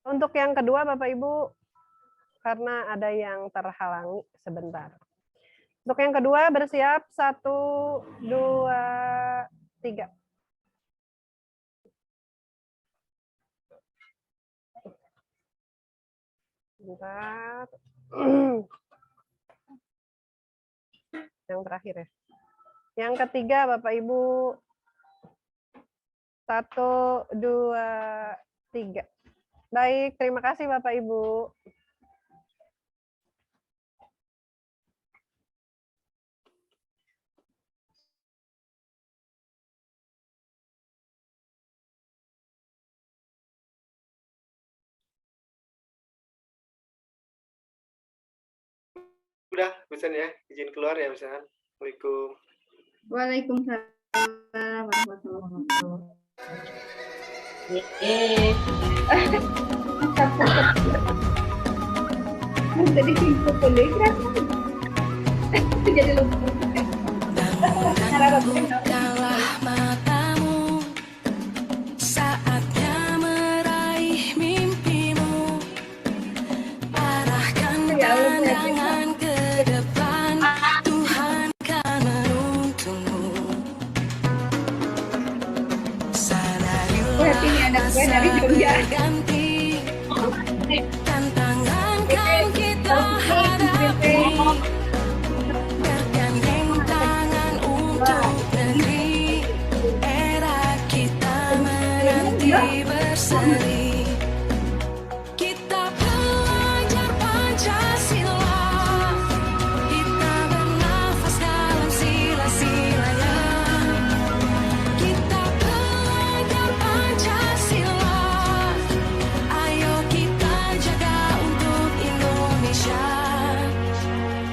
Speaker 4: Untuk yang kedua Bapak Ibu, karena ada yang terhalangi sebentar. Untuk yang kedua bersiap, 1, 2, 3. Bentar. Yang terakhir ya. Yang ketiga Bapak Ibu, 1, 2, 3. Baik, terima kasih Bapak Ibu.
Speaker 11: Udah, Busan ya, izin keluar ya Busan. Assalamualaikum.
Speaker 2: Waalaikumsalam warahmatullahi wabarakatuh. Jadi simpul boleh jadi lupa.
Speaker 15: Bukalah matamu, saatnya meraih mimpimu. Arahkan pandangan ke depan, Tuhan kan menuntunmu. Sadarilah masa berganti, tantangan kan kita hadapi. Bergandeng tangan untuk negeri, era kita menanti berseri. Kita belajar Pancasila, kita bernafas dalam sila-silanya. Kita belajar Pancasila, ayo kita jaga untuk Indonesia.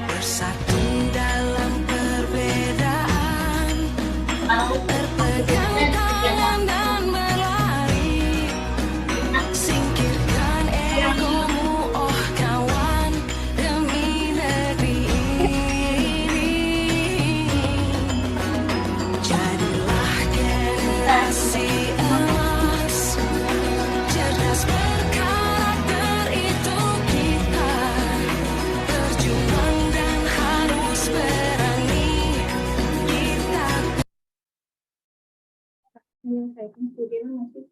Speaker 15: Bersatu dalam perbedaan, berpegang tangan dan berlari. Singkirkan egomu, oh kawan, demi negeri ini. Jadilah generasi emas, cerdas berkarakter itu kita. Berjuang dan harus berani kita.
Speaker 2: Saya kan studio masih